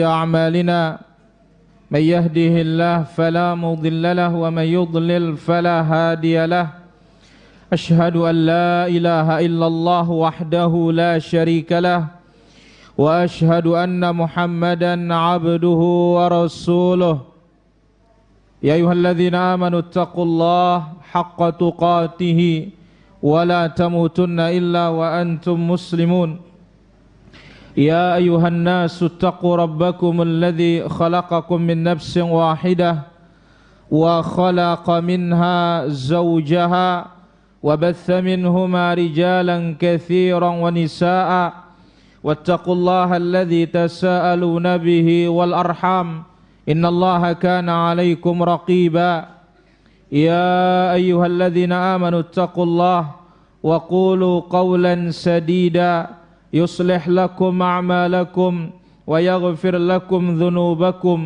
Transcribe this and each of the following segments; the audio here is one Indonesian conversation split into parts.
أعمالنا من يهده الله فلا مضل له ومن يضلل فلا هادي له أشهد أن لا إله إلا الله وحده لا شريك له وأشهد أن محمدا عبده ورسوله يا أيها الذين آمنوا اتقوا الله حق تقاته ولا تموتن إلا وأنتم مسلمون يا أيها الناس اتقوا ربكم الذي خلقكم من نفس واحدة وخلق منها زوجها وبث منهما رجالا كثيرا ونساء واتقوا الله الذي تساءلون به والأرحام إن الله كان عليكم رقيبا يا أيها الذين آمنوا اتقوا الله وقولوا قولا سديدا يصلح لكم أعمالكم ويغفر لكم ذنوبكم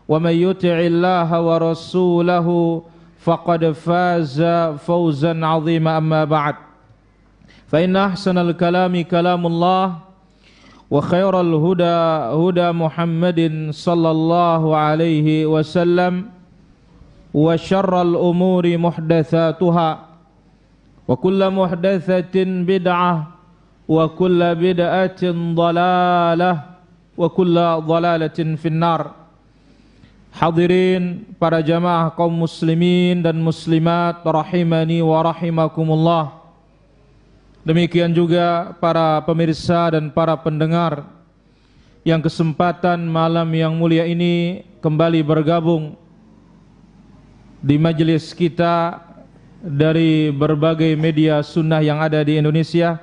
ومن يطع الله ورسوله فقد فاز فوزا عظيما أما بعد فإن أحسن الكلام كلام الله وخير الهدى هدى محمد صلى الله عليه وسلم وشر الأمور محدثاتها وكل محدثة بدعة وكل بدعة ضلالة وكل ضلالة في النار. Hadirin para jamaah kaum muslimin dan muslimat rahimani wa rahimakumullah. Demikian juga para pemirsa dan para pendengar yang kesempatan malam yang mulia ini kembali bergabung di majelis kita dari berbagai media sunnah yang ada di Indonesia.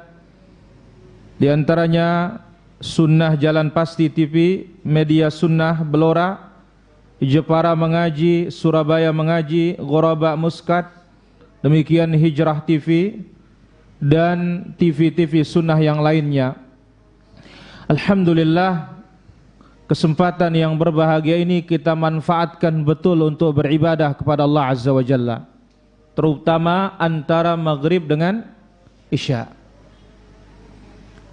Di antaranya Sunnah Jalan Pasti TV, Media Sunnah Belora, Jepara Mengaji, Surabaya Mengaji, Ghoraba Muskat, demikian Hijrah TV dan TV-TV sunnah yang lainnya. Alhamdulillah, kesempatan yang berbahagia ini kita manfaatkan betul untuk beribadah kepada Allah Azza wa Jalla, terutama antara maghrib dengan isya.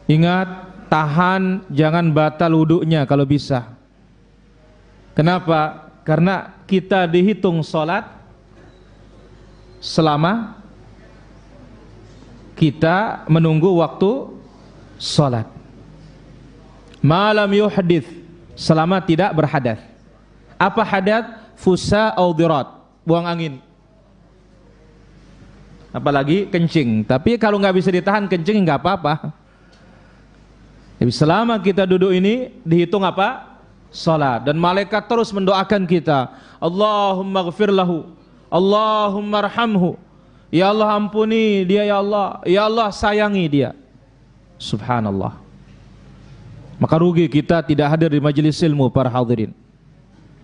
Ingat, tahan jangan batal wudunya kalau bisa. Kenapa? Karena kita dihitung sholat selama kita menunggu waktu sholat. Malam yuhdith, selama tidak berhadas. Apa hadas? Fusa au dirat, buang angin. Apalagi kencing. Tapi kalau nggak bisa ditahan kencing nggak apa-apa. Jadi selama kita duduk ini dihitung apa? Salat. Dan malaikat terus mendoakan kita. Allahumma ghfir lahu, Allahumma arhamhu. Ya Allah ampuni dia ya Allah. Ya Allah sayangi dia. Subhanallah. Maka rugi kita tidak hadir di majelis ilmu para hadirin.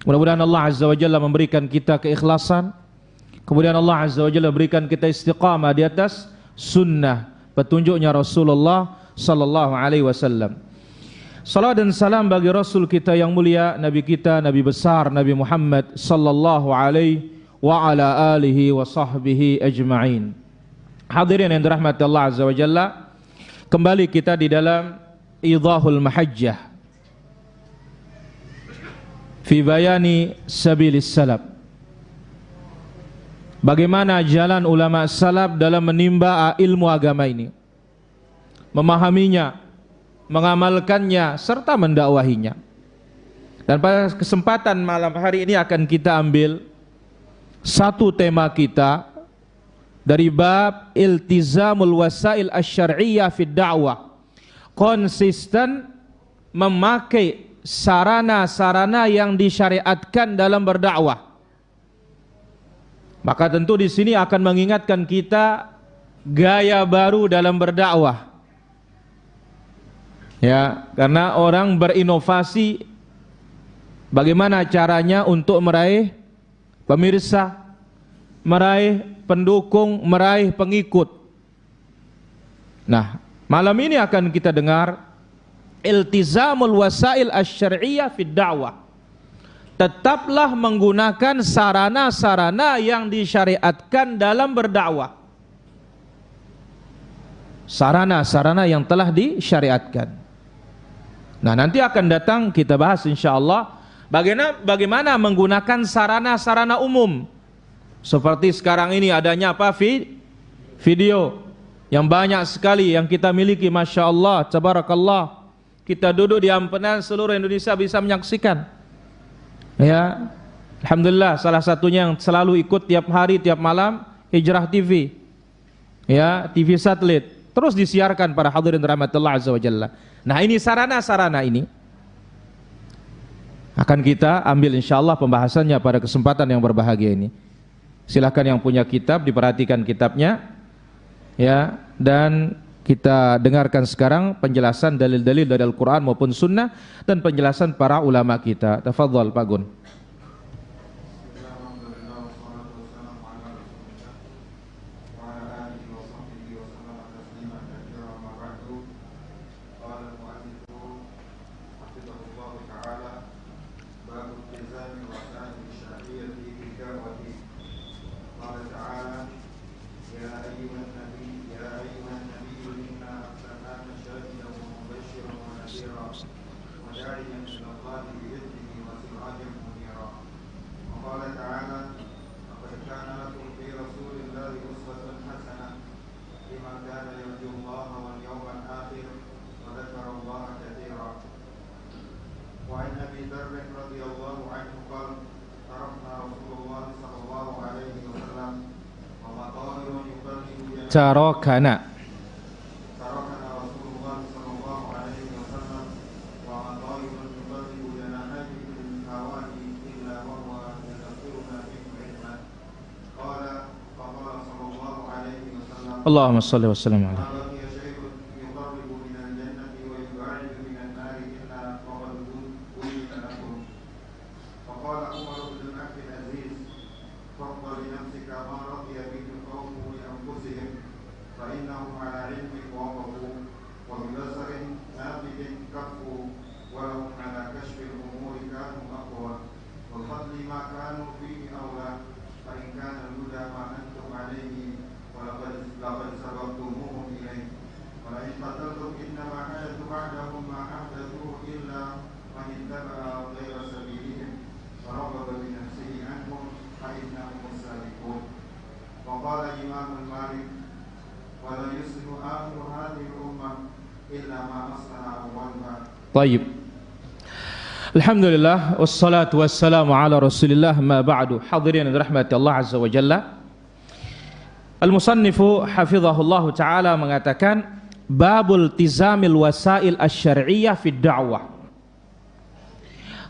Mudah-mudahan Allah Azza wa Jalla memberikan kita keikhlasan. Kemudian Allah Azza wa Jalla berikan kita istiqamah di atas sunnah, petunjuknya Rasulullah sallallahu alaihi wasallam. Salam dan salam bagi Rasul kita yang mulia, Nabi kita, Nabi besar, Nabi Muhammad sallallahu alaihi wa ala alihi wa sahbihi ajma'in. Hadirin yang dirahmati Allah Azza wa Jalla, kembali kita di dalam Idahul Mahajjah fi bayani sabilis salaf. Bagaimana jalan ulama salaf dalam menimba ilmu agama ini, memahaminya, mengamalkannya, serta mendakwahinya. Dan pada kesempatan malam hari ini akan kita ambil satu tema kita dari bab iltizamul wasail asy-syar'iyyah fid da'wah. Konsisten memakai sarana-sarana yang disyariatkan dalam berdakwah. Maka tentu di sini akan mengingatkan kita gaya baru dalam berdakwah. Ya, karena orang berinovasi bagaimana caranya untuk meraih pemirsa, meraih pendukung, meraih pengikut. Nah, malam ini akan kita dengar iltizamul wasail asy-syar'iyyah fid da'wah. Tetaplah menggunakan sarana-sarana yang disyariatkan dalam berdakwah. Sarana-sarana yang telah disyariatkan. Nah, nanti akan datang kita bahas insyaallah bagaimana menggunakan sarana-sarana umum. Seperti sekarang ini adanya apa? Video yang banyak sekali yang kita miliki, Masya Allah, tabarakallah. Kita duduk di ampenan seluruh Indonesia bisa menyaksikan. Ya, alhamdulillah, salah satunya yang selalu ikut tiap hari, tiap malam, Hijrah TV. Ya, TV satelit. Terus disiarkan para hadirin rahmatullah azza wa jalla. Nah, ini sarana-sarana ini akan kita ambil insyaallah pembahasannya pada kesempatan yang berbahagia ini. Silakan yang punya kitab diperhatikan kitabnya, ya, dan kita dengarkan sekarang penjelasan dalil-dalil dari Al-Quran maupun Sunnah dan penjelasan para ulama kita. Tafadhal Pak Gun. Tarakana. Allahumma salli wa sallim alaihi. Tayyib. Alhamdulillah wassalatu wassalamu ala Rasulillah ma ba'du. Hadirin rahmati Allah azza wa jalla. Al-musannifu hafizahullah taala mengatakan babul tizamil wasail asy-syar'iyyah fid da'wah.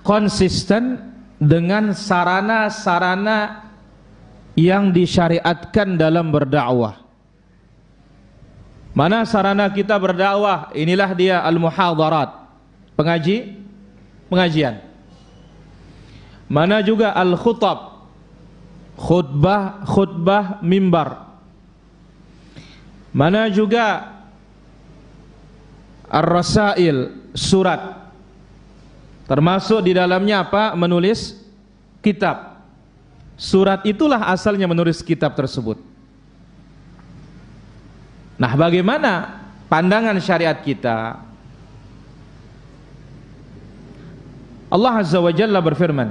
Konsisten dengan sarana-sarana yang disyariatkan dalam berdakwah. Mana sarana kita berdakwah? Inilah dia al-muhadharat. Pengajian. Mana juga al-khutab, khutbah mimbar. Mana juga ar-rasail, surat. Termasuk di dalamnya apa? Menulis kitab. Surat itulah asalnya menulis kitab tersebut. Nah, bagaimana pandangan syariat kita? Allah Azza wa Jalla berfirman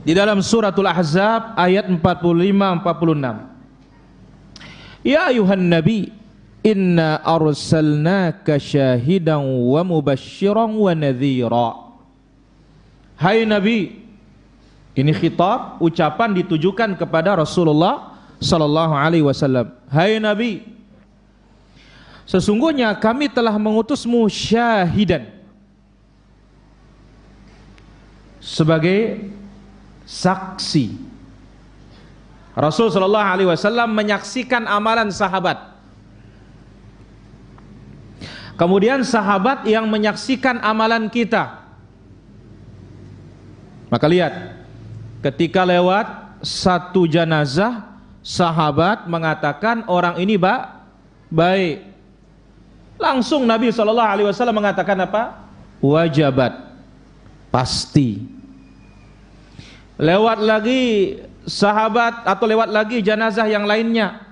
di dalam suratul Ahzab ayat 45-46. Ya ayuhan nabi, inna arsalnaka syahidan wa mubasysyiran wa nadhira. Hai nabi, ini khitab, ucapan ditujukan kepada Rasulullah sallallahu alaihi wasallam. Hai nabi, sesungguhnya kami telah mengutusmu syahidan, sebagai saksi. Rasul sallallahu alaihi wasallam menyaksikan amalan sahabat. Kemudian sahabat yang menyaksikan amalan kita. Maka lihat, ketika lewat satu jenazah, sahabat mengatakan orang ini baik. Langsung Nabi sallallahu alaihi wasallam mengatakan apa? Wajabat, pasti. Lewat lagi sahabat atau lewat lagi jenazah yang lainnya,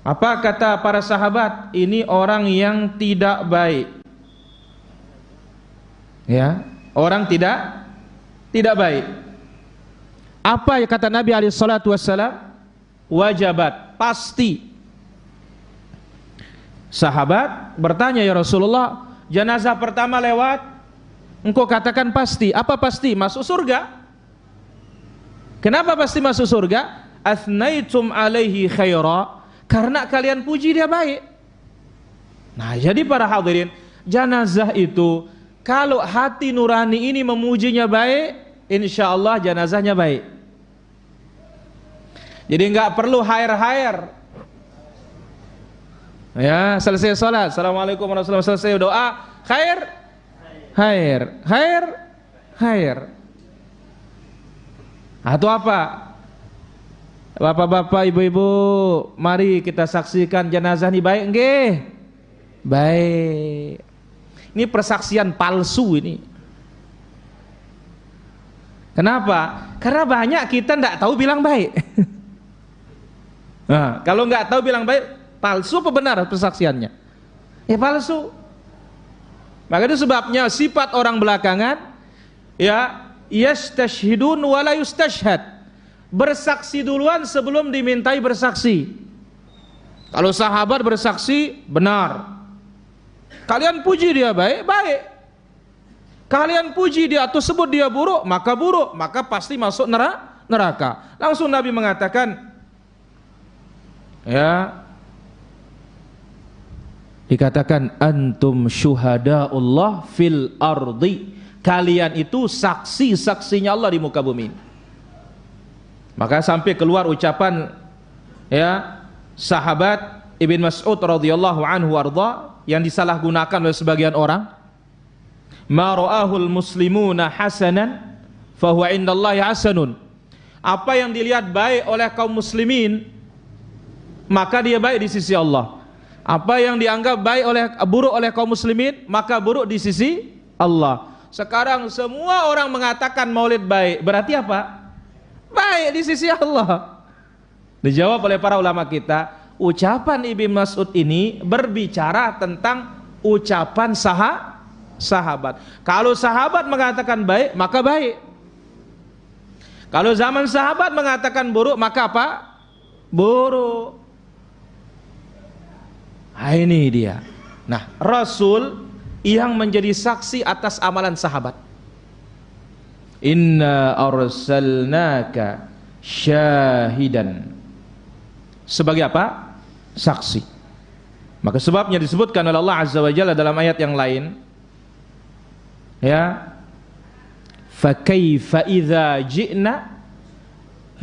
apa kata para sahabat? Ini orang yang tidak baik. Ya, orang tidak baik. Apa yang kata Nabi alaihi salatu wassalam? Wajabat, pasti. Sahabat bertanya, ya Rasulullah, jenazah pertama lewat, engkau katakan pasti. Apa pasti? Masuk surga. Kenapa pasti masuk surga? Athnaitum alaihi khaira, karena kalian puji dia baik. Nah, jadi para hadirin, jenazah itu kalau hati nurani ini memujinya baik, insya Allah jenazahnya baik. Jadi nggak perlu hire. Ya, selesai sholat, assalamualaikum warahmatullahi wabarakatuh, selesai doa, khair. Atau apa? Bapak-bapak, ibu-ibu, mari kita saksikan jenazah ini baik nggih? Baik. Ini persaksian palsu ini. Kenapa? Karena banyak kita tidak tahu bilang baik. Nah, kalau nggak tahu bilang baik, palsu apa benar persaksiannya? Ya palsu. Maka itu sebabnya sifat orang belakangan, ya, yastashhidun wa la yustashhad. Bersaksi duluan sebelum dimintai bersaksi. Kalau sahabat bersaksi, benar. Kalian puji dia baik, baik. Kalian puji dia atau sebut dia buruk, maka pasti masuk neraka. Langsung Nabi mengatakan, ya, dikatakan antum syuhadaullah fil ardi. Kalian itu saksi-saksinya Allah di muka bumi. Maka sampai keluar ucapan, ya, sahabat Ibn Mas'ud radhiyallahu anhu arda, yang disalahgunakan oleh sebagian orang, ma ra'ahul muslimuna hasanan fahuwa indallahi hasanun. Apa yang dilihat baik oleh kaum muslimin, maka dia baik di sisi Allah. Apa yang dianggap buruk oleh kaum muslimin, maka buruk di sisi Allah. Sekarang semua orang mengatakan maulid baik, berarti apa? Baik di sisi Allah. Dijawab oleh para ulama kita, ucapan Ibnu Mas'ud ini berbicara tentang ucapan sahabat. Kalau sahabat mengatakan baik, maka baik. Kalau zaman sahabat mengatakan buruk, maka apa? Buruk. Nah, ini dia. Nah, Rasul yang menjadi saksi atas amalan sahabat. Inna arsalnaka syahidan. Sebagai apa? Saksi. Maka sebabnya disebutkan oleh Allah Azza wa Jalla dalam ayat yang lain, ya, fa kaifa idza ji'na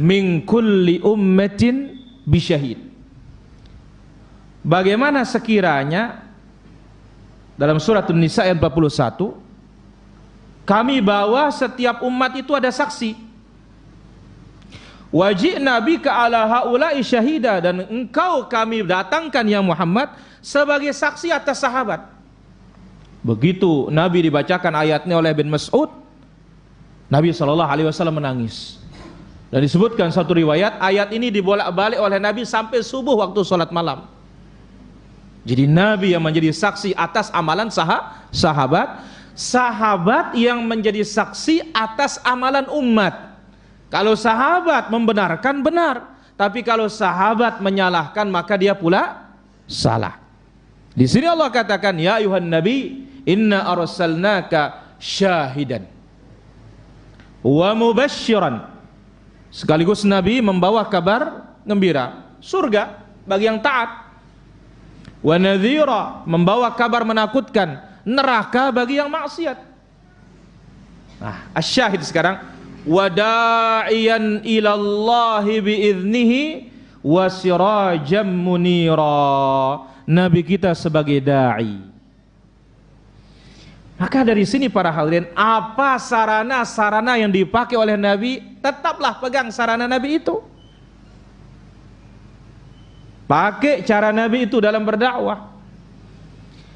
min kulli ummatin bisyahid. Bagaimana sekiranya, dalam surat An-Nisa ayat 41, kami bawa setiap umat itu ada saksi. Waji'na bika ala haula'i syahida, dan engkau kami datangkan ya Muhammad sebagai saksi atas sahabat. Begitu Nabi dibacakan ayatnya oleh Ibn Mas'ud, Nabi SAW menangis. Dan disebutkan satu riwayat, ayat ini dibolak-balik oleh Nabi sampai subuh waktu sholat malam. Jadi Nabi yang menjadi saksi atas amalan sahabat, sahabat yang menjadi saksi atas amalan umat. Kalau sahabat membenarkan, benar. Tapi kalau sahabat menyalahkan, maka dia pula salah. Di sini Allah katakan, ya ayuhan nabi, inna arsalnaka syahidan wa mubasysyiran. Sekaligus Nabi membawa kabar gembira, surga bagi yang taat. Wa nadhira, membawa kabar menakutkan, neraka bagi yang maksiat. Nah, asyahid sekarang, wada'iyan ilallahi biiznihi wa sirajam munira. Nabi kita sebagai dai. Maka dari sini para hadirin, apa sarana-sarana yang dipakai oleh Nabi, tetaplah pegang sarana Nabi itu. Pakai cara Nabi itu dalam berdakwah.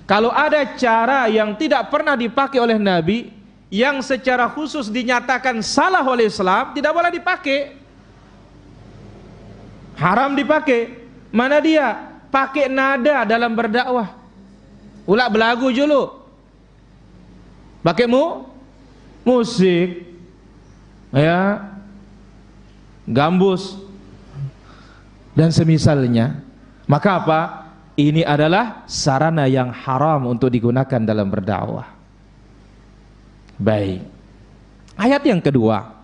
Kalau ada cara yang tidak pernah dipakai oleh Nabi, yang secara khusus dinyatakan salah oleh Islam, tidak boleh dipakai. Haram dipakai. Mana dia? Pakai nada dalam berdakwah. Ulak belagu dulu. pakai musik, ya, gambus dan semisalnya, maka apa? Ini adalah sarana yang haram untuk digunakan dalam berdakwah. Baik. Ayat yang kedua,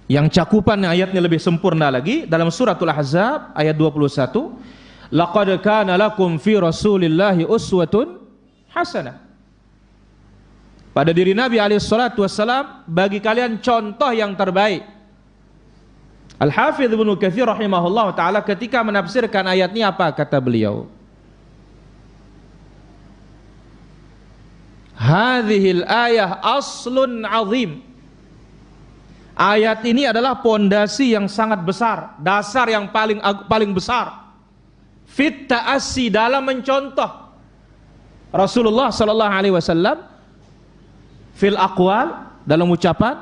yang cakupan ayatnya lebih sempurna lagi, dalam suratul Ahzab ayat 21, laqad kana lakum fi rasulillahi uswatun hasanah. Pada diri Nabi alaihi salatu wassalam bagi kalian contoh yang terbaik. Al-Hafidz Ibnu Katsir rahimahullah taala ketika menafsirkan ayat ini apa kata beliau? Hadhil ayah aslun azim. Ayat ini adalah pondasi yang sangat besar, dasar yang paling besar. Fit ta'assi, dalam mencontoh Rasulullah sallallahu alaihi wasallam, fil aqwal, dalam ucapan,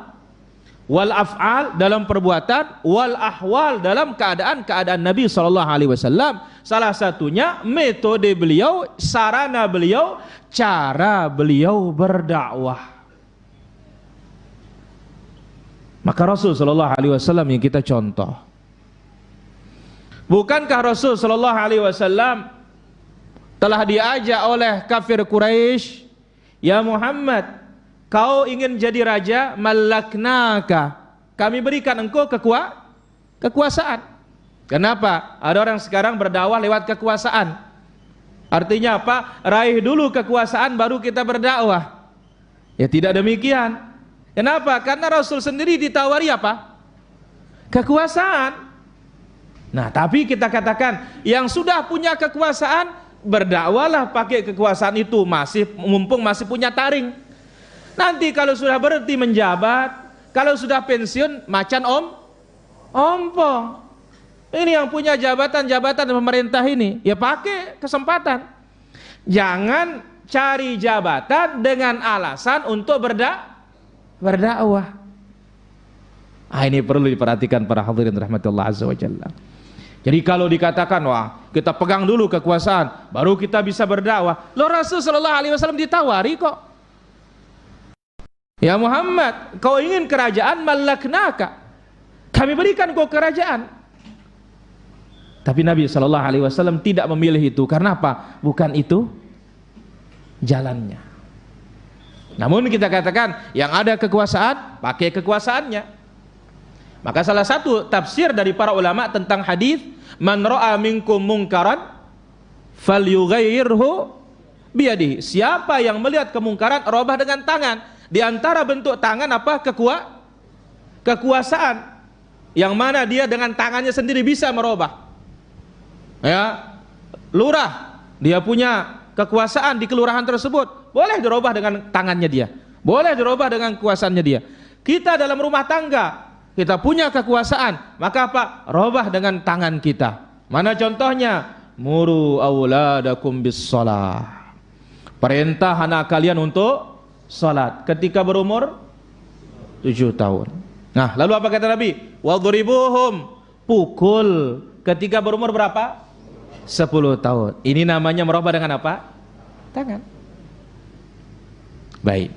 wal af'al, dalam perbuatan, wal ahwal, dalam keadaan Nabi sallallahu alaihi wasallam. Salah satunya metode beliau, sarana beliau, cara beliau berdakwah. Maka Rasul sallallahu alaihi wasallam yang kita contoh. Bukankah Rasul sallallahu alaihi wasallam telah diajak oleh kafir Quraisy, ya Muhammad, kau ingin jadi raja, malaknaka, kami berikan engkau kekuasaan. Kenapa? Ada orang sekarang berdakwah lewat kekuasaan. Artinya apa? Raih dulu kekuasaan baru kita berdakwah. Ya tidak demikian. Kenapa? Karena Rasul sendiri ditawari apa? Kekuasaan. Nah, tapi kita katakan yang sudah punya kekuasaan, berdakwalah pakai kekuasaan itu, mumpung masih punya taring. Nanti kalau sudah berhenti menjabat, kalau sudah pensiun, macan ompong. Ini yang punya jabatan-jabatan pemerintah ini, ya pakai kesempatan. Jangan cari jabatan dengan alasan untuk berdakwah. Ini perlu diperhatikan para hadirin rahmatullah azza wa jalla. Jadi kalau dikatakan, wah kita pegang dulu kekuasaan, baru kita bisa berdakwah. Loh, Rasul sallallahu alaihi wasallam ditawari kok. Ya Muhammad, kau ingin kerajaan, malaknaka, kami berikan kau kerajaan. Tapi Nabi sallallahu alaihi wasallam tidak memilih itu. Karena apa? Bukan itu jalannya. Namun kita katakan yang ada kekuasaan, pakai kekuasaannya. Maka salah satu tafsir dari para ulama tentang hadis, man ra'a minkum munkaran falyughayyirhu biyadihi. Siapa yang melihat kemungkaran, robah dengan tangan. Di antara bentuk tangan apa? Kekuasaan. Yang mana dia dengan tangannya sendiri bisa merubah. Ya, lurah, dia punya kekuasaan di kelurahan tersebut, boleh dirubah dengan tangannya dia, boleh dirubah dengan kekuasaannya dia. Kita dalam rumah tangga, kita punya kekuasaan, maka apa? Robah dengan tangan kita. Mana contohnya? Muru auladakum bis shalah. Perintah anak kalian untuk salat ketika berumur 7 tahun. Nah, lalu apa kata Nabi? Wadribuhum, pukul ketika berumur berapa? 10 tahun. Ini namanya merubah dengan apa? Tangan. Baik.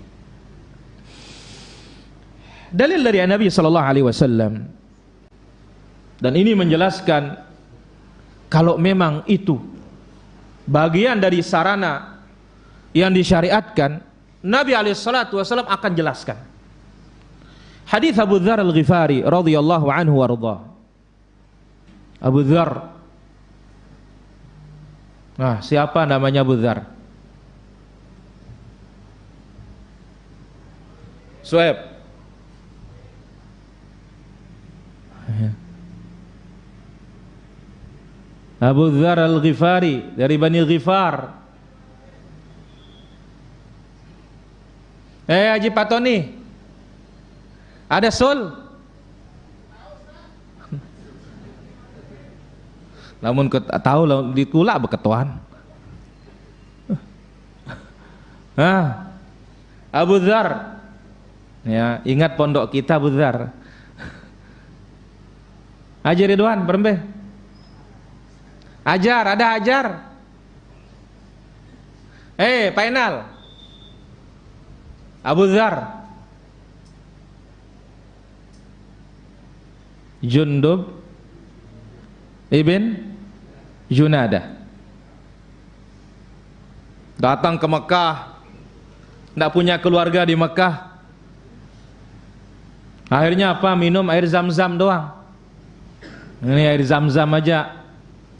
Dalil dari Nabi sallallahu alaihi wasallam, dan ini menjelaskan kalau memang itu bagian dari sarana yang disyariatkan, Nabi alaihi salatu wasallam akan jelaskan. Hadis Abu Dzar Al-Ghifari radhiyallahu anhu warḍah. Abu Dzar. Nah, siapa namanya Abu Dzar? Suhaib. Abu Dzar Al-Ghifari dari Bani Ghifar. Haji Patoni, ada sul? Namun tahu di kula beketuan. Abu Dzar. Ya, ingat pondok kita Abu Dzar. Haji Ridwan, berembe. Ajar, ada ajar. Pak Enal. Abu Dzar, Jundub ibn Junadah. Datang ke Mekah, tidak punya keluarga di Mekah. Akhirnya apa? Minum air Zam-Zam doang. Ini air Zam-Zam aja.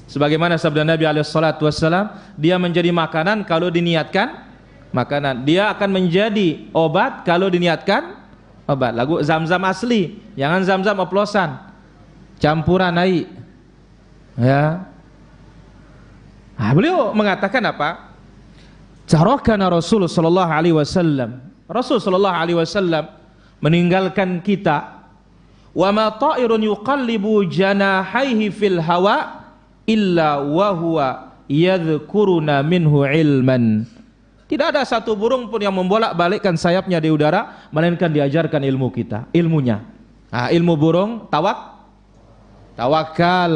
Sebagaimana sabda Nabi SAW, dia menjadi makanan kalau diniatkan makanan. Dia akan menjadi obat kalau diniatkan obat. Lagu Zam-Zam asli, jangan Zam-Zam oplosan, campuran air. Ya. Nah, beliau mengatakan apa? Tarakana Rasul sallallahu alaihi wasallam. Rasul sallallahu alaihi wasallam meninggalkan kita. Wa ma ta'irun yuqallibu janahaihi fil hawa illa wa huwa yadhkuruna minhu ilman. Tidak ada satu burung pun yang membolak-balikkan sayapnya di udara melainkan diajarkan ilmu kita, ilmunya. Nah, ilmu burung tawakal.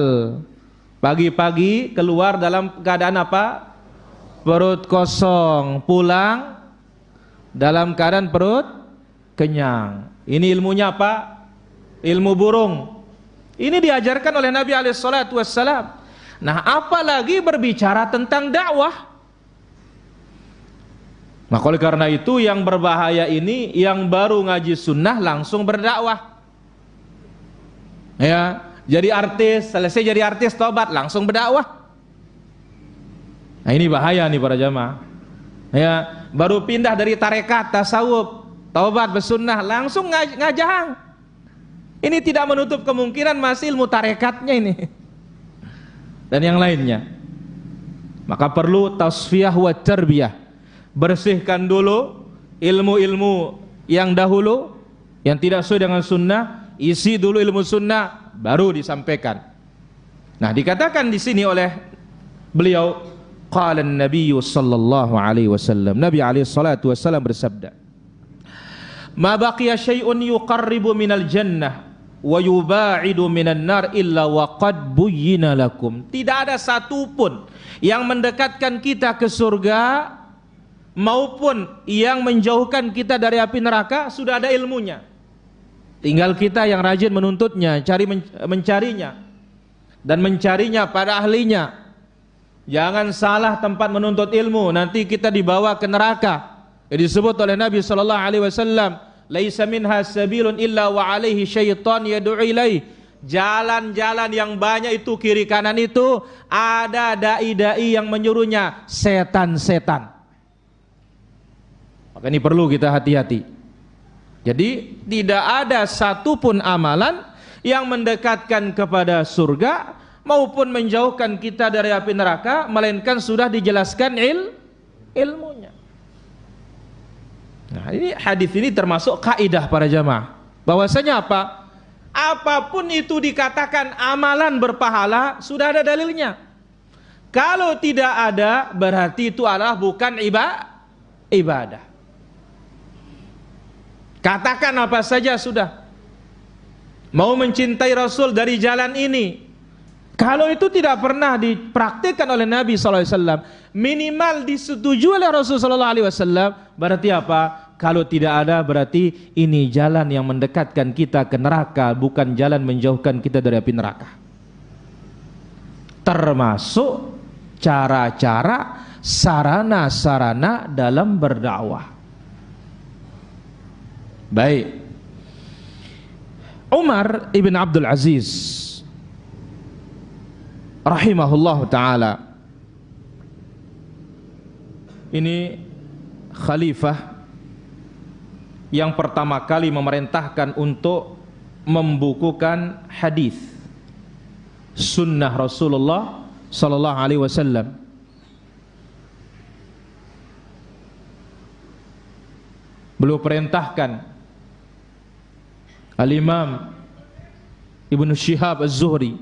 Pagi-pagi keluar dalam keadaan apa? Perut kosong, pulang dalam keadaan perut kenyang. Ini ilmunya apa? Ilmu burung. Ini diajarkan oleh Nabi SAW. Nah, apalagi berbicara tentang dakwah. Maka oleh karena itu yang berbahaya ini yang baru ngaji sunnah langsung berdakwah. Ya, jadi artis, selesai jadi artis tobat langsung berdakwah. Nah, ini bahaya nih para jamaah. Ya, baru pindah dari tarekat, tasawuf, taubat, bersunnah, langsung ngajahang. Ini tidak menutup kemungkinan masih ilmu tarekatnya ini. Dan yang lainnya. Maka perlu tasfiyah wa tarbiyah. Bersihkan dulu ilmu-ilmu yang dahulu, yang tidak sesuai dengan sunnah, isi dulu ilmu sunnah, baru disampaikan. Nah, dikatakan di sini oleh beliau, qala an-nabiy sallallahu alaihi wasallam, Nabi alaihi salatu wasallam bersabda, ma baqiya syai'un yuqarribu minal jannah wa yuba'idu minan nar illa wa qad buyyina lakum. Tidak ada satu pun yang mendekatkan kita ke surga maupun yang menjauhkan kita dari api neraka, sudah ada ilmunya. Tinggal kita yang rajin menuntutnya, mencarinya dan mencarinya pada ahlinya. Jangan salah tempat menuntut ilmu, nanti kita dibawa ke neraka. Disebut oleh Nabi sallallahu alaihi wasallam, laisa minha sabilun illa wa alaihi syaitan yad'u ilaih. Jalan-jalan yang banyak itu kiri kanan itu ada dai-dai yang menyuruhnya, setan-setan. Maka ini perlu kita hati-hati. Jadi tidak ada satupun amalan yang mendekatkan kepada surga maupun menjauhkan kita dari api neraka melainkan sudah dijelaskan ilmunya. Nah, ini hadis ini termasuk kaidah para jamaah. Bahwasanya apa? Apapun itu dikatakan amalan berpahala, sudah ada dalilnya. Kalau tidak ada, berarti itu adalah bukan ibadah. Katakan apa saja sudah. Mau mencintai Rasul dari jalan ini, kalau itu tidak pernah dipraktikkan oleh Nabi SAW, minimal disetujui oleh Rasulullah SAW, berarti apa? Kalau tidak ada, berarti ini jalan yang mendekatkan kita ke neraka, bukan jalan menjauhkan kita dari api neraka. Termasuk cara-cara, sarana-sarana dalam berdakwah. Baik. Umar ibn Abdul Aziz rahimahullah ta'ala, ini khalifah yang pertama kali memerintahkan untuk membukukan hadis sunnah Rasulullah sallallahu alaihi wasallam. Beliau perintahkan Al-Imam Ibnu Syihab Az-Zuhri,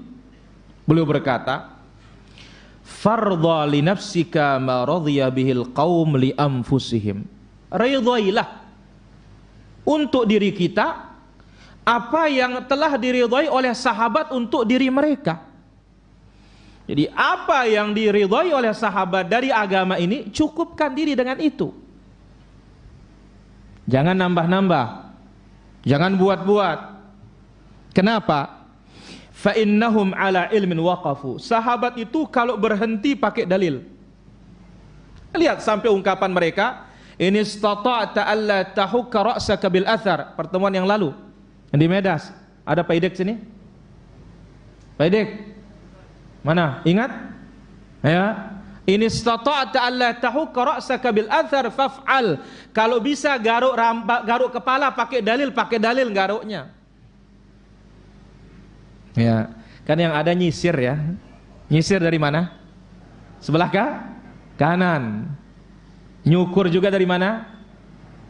beliau berkata, fardha li nafsika ma radhiya bihil qaum li anfusihim. Ridhailah untuk diri kita apa yang telah diridhai oleh sahabat untuk diri mereka. Jadi apa yang diridhai oleh sahabat dari agama ini, cukupkan diri dengan itu. Jangan nambah-nambah. Jangan buat-buat. Kenapa? Fa innahum ala ilmin waqafu. Sahabat itu kalau berhenti pakai dalil. Lihat sampai ungkapan mereka, in istata'ta alla tahukka ra'saka bil athar. Pertemuan yang lalu di Medas. Ada Pak Idek sini? Pak Idek? Mana? Ingat? Ya. In istata'ta alla tahukka ra'saka bil athar faf'al. Kalau bisa garuk kepala pakai dalil garuknya. Ya, kan yang ada nyisir ya. Nyisir dari mana? Sebelah kanan. Nyukur juga dari mana?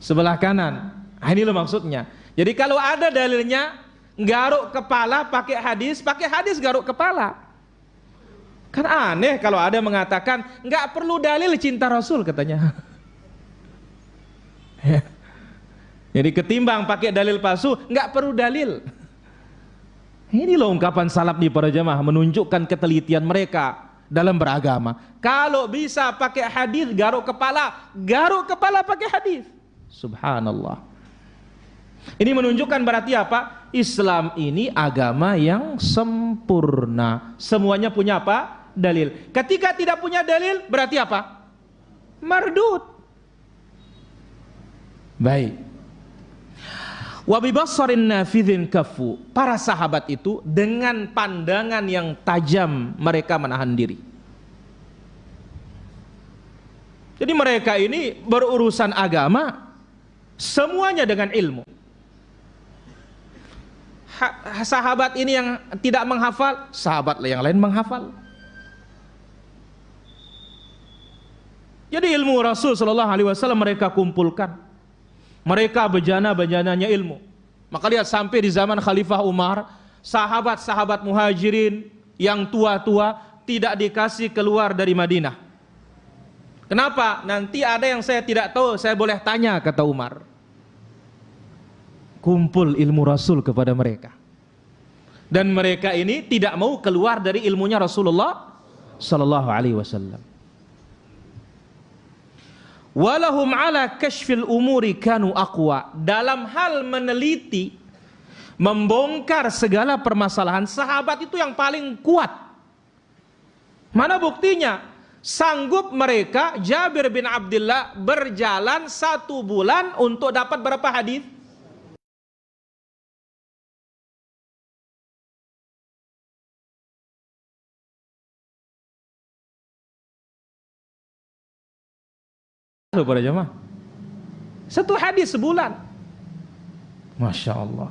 Sebelah kanan. Nah, ini loh maksudnya. Jadi kalau ada dalilnya garuk kepala pakai hadis garuk kepala. Kan aneh kalau ada yang mengatakan nggak perlu dalil cinta Rasul katanya. Ya. Jadi ketimbang pakai dalil palsu nggak perlu dalil. Ini loh ungkapan salaf di para jamaah menunjukkan ketelitian mereka dalam beragama. Kalau bisa pakai hadis garuk kepala pakai hadis. Subhanallah. Ini menunjukkan berarti apa? Islam ini agama yang sempurna. Semuanya punya apa? Dalil. Ketika tidak punya dalil berarti apa? Mardud. Baik. Wa bi basarin nafidhin kafu. Para sahabat itu dengan pandangan yang tajam mereka menahan diri. Jadi mereka ini berurusan agama semuanya dengan ilmu. Sahabat ini yang tidak menghafal, sahabat yang lain menghafal. Jadi ilmu Rasul sallallahu alaihi wasallam mereka kumpulkan. Mereka bejana-bejananya ilmu. Maka lihat sampai di zaman Khalifah Umar, sahabat-sahabat muhajirin yang tua-tua tidak dikasih keluar dari Madinah. Kenapa? Nanti ada yang saya tidak tahu, saya boleh tanya, kata Umar. Kumpul ilmu Rasul kepada mereka. Dan mereka ini tidak mau keluar dari ilmunya Rasulullah sallallahu alaihi wasallam. Walahum ala kashfil umuri kanu aqwa. Dalam hal meneliti, membongkar segala permasalahan, sahabat itu yang paling kuat. Mana buktinya? Sanggup mereka, Jabir bin Abdullah berjalan 1 bulan untuk dapat berapa hadis? Para jemaah, 1 hadis sebulan. Masya Allah.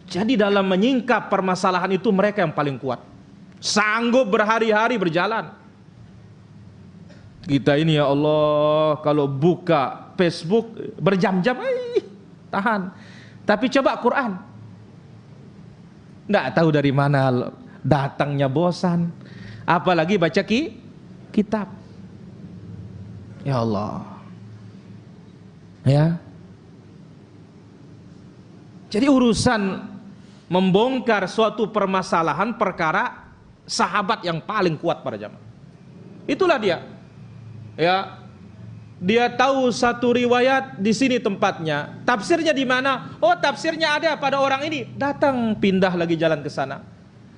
Jadi dalam menyingkap permasalahan itu mereka yang paling kuat. Sanggup berhari-hari berjalan. Kita ini ya Allah, kalau buka Facebook berjam-jam, tahan. Tapi coba Quran, nggak tahu dari mana datangnya bosan. Apalagi baca kitab. Ya Allah. Ya. Jadi urusan membongkar suatu permasalahan perkara sahabat yang paling kuat pada zaman. Itulah dia. Ya. Dia tahu satu riwayat di sini tempatnya. Tafsirnya di mana? Oh, tafsirnya ada pada orang ini. Datang pindah lagi jalan ke sana.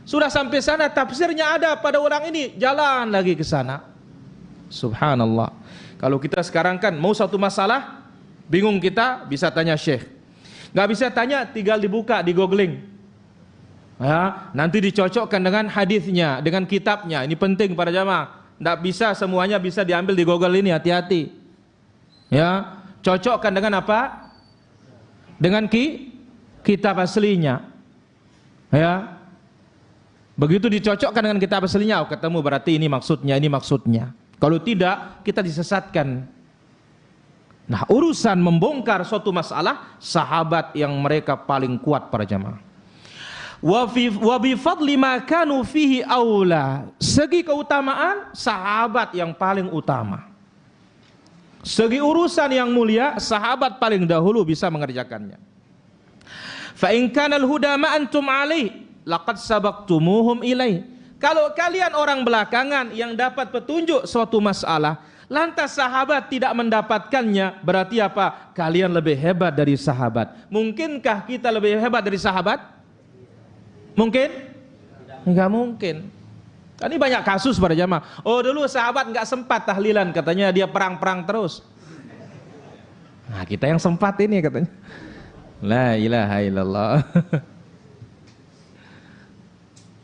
Sudah sampai sana tafsirnya ada pada orang ini, jalan lagi ke sana. Subhanallah. Kalau kita sekarang kan mau satu masalah, bingung kita bisa tanya syekh. Gak bisa tanya, tinggal dibuka, di googling. Ya, nanti dicocokkan dengan hadisnya, dengan kitabnya. Ini penting para jamaah. Tidak bisa semuanya bisa diambil di Google ini, hati-hati. Ya, cocokkan dengan apa? Dengan kitab aslinya. Ya. Begitu dicocokkan dengan kitab aslinya, oh, ketemu berarti ini maksudnya. Kalau tidak, kita disesatkan. Nah, urusan membongkar suatu masalah, sahabat yang mereka paling kuat para jamaah. Wa bi fadli ma kanu fihi aula. Segi keutamaan, sahabat yang paling utama. Segi urusan yang mulia, sahabat paling dahulu bisa mengerjakannya. Fa in kana al-huda ma antum alaih laqad sabaqtumuhum ilaih. Kalau kalian orang belakangan yang dapat petunjuk suatu masalah, Lantas sahabat tidak mendapatkannya, berarti apa? Kalian lebih hebat dari sahabat. Mungkinkah kita lebih hebat dari sahabat? Mungkin? Enggak mungkin. Ini banyak kasus pada jamaah. Oh, dulu sahabat enggak sempat tahlilan, katanya dia perang-perang terus. Nah, kita yang sempat ini katanya. La ilaha illallah.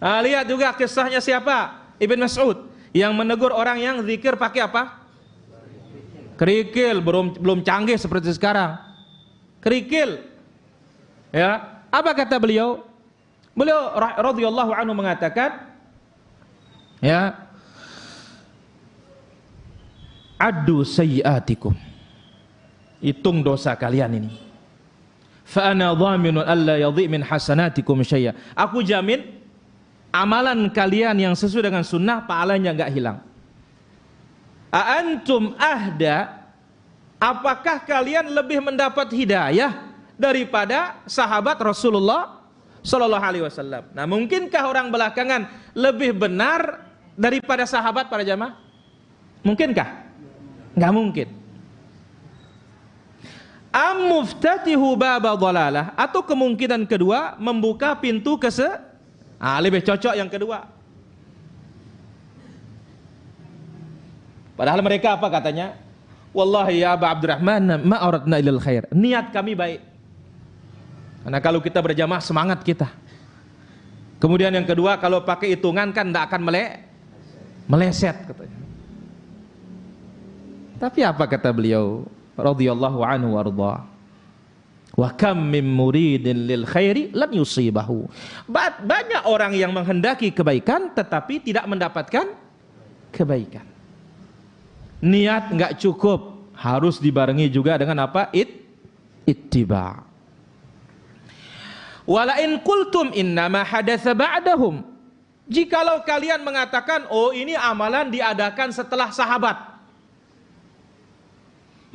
Nah, lihat juga kisahnya siapa? Ibn Mas'ud yang menegur orang yang zikir pakai apa? Kerikil, belum canggih seperti sekarang. Kerikil. Ya, apa kata beliau? Beliau radhiyallahu anhu mengatakan, ya, addu sayyiatikum. Hitung dosa kalian ini. Fa ana dhaminun alla yadhi min hasanatikum syai'a. Aku jamin amalan kalian yang sesuai dengan sunnah pahalanya enggak hilang. A antum ahda, apakah kalian lebih mendapat hidayah daripada sahabat Rasulullah sallallahu alaihi wasallam? Nah, mungkinkah orang belakangan lebih benar daripada sahabat para jamaah? Mungkinkah? Enggak mungkin. Am muftatihu baba dhalalah, atau kemungkinan kedua membuka pintu lebih cocok yang kedua. Padahal mereka apa katanya? Wallahi ya Aba Abdurrahman ma aradna ilal khair. Niat kami baik. Karena kalau kita berjamaah semangat kita. Kemudian yang kedua, kalau pakai hitungan kan tidak akan meleset katanya. Tapi apa kata beliau radhiyallahu anhu warda? Wa kam min muridin lil khairi lam yusibahu. Banyak orang yang menghendaki kebaikan tetapi tidak mendapatkan kebaikan. Niat enggak cukup, harus dibarengi juga dengan apa? Ittiba. Wala in qultum innama hadatsa ba'dahum. Jikalau kalian mengatakan, oh ini amalan diadakan setelah sahabat.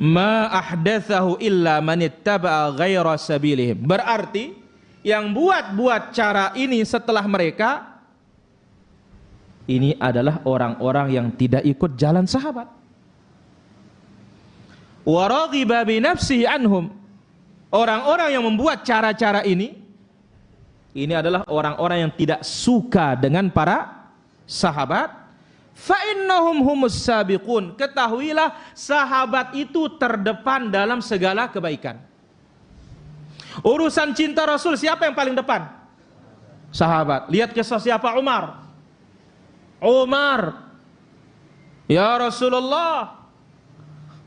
Ma ahdatsahu illa man ittaba'a ghaira sabilihim. Berarti yang buat cara ini setelah mereka ini adalah orang-orang yang tidak ikut jalan sahabat. Wa raghiba bi nafsihi anhum. Orang-orang yang membuat cara-cara ini adalah orang-orang yang tidak suka dengan para sahabat. Fa innahum humus sabiqun. Ketahuilah sahabat itu terdepan dalam segala kebaikan. Urusan cinta Rasul siapa yang paling depan? Sahabat. Lihat kisah siapa? Umar. Ya Rasulullah,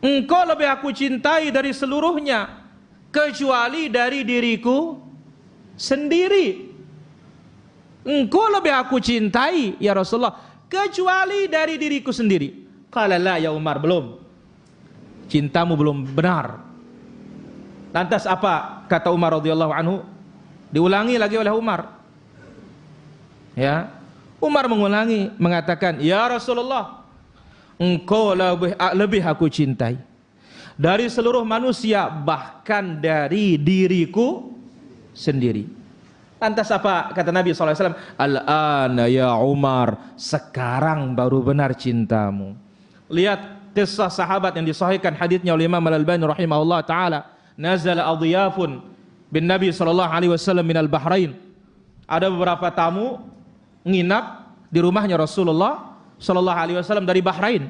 engkau lebih aku cintai dari seluruhnya kecuali dari diriku sendiri. Engkau lebih aku cintai ya Rasulullah kecuali dari diriku sendiri. Qala la ya Umar, belum. Cintamu belum benar. Lantas apa kata Umar radhiyallahu anhu? Diulangi lagi oleh Umar. Ya. Umar mengulangi mengatakan, "Ya Rasulullah, engkau lebih aku cintai dari seluruh manusia, bahkan dari diriku sendiri." Lantas apa kata Nabi SAW? Al-ana ya Umar, sekarang baru benar cintamu. Lihat kisah sahabat yang disahihkan haditsnya oleh Imam Al-Albani rahimahullah ta'ala. Nazala adhiyafun bin Nabi SAW minal Bahrain. Ada beberapa tamu nginap di rumahnya Rasulullah SAW dari Bahrain.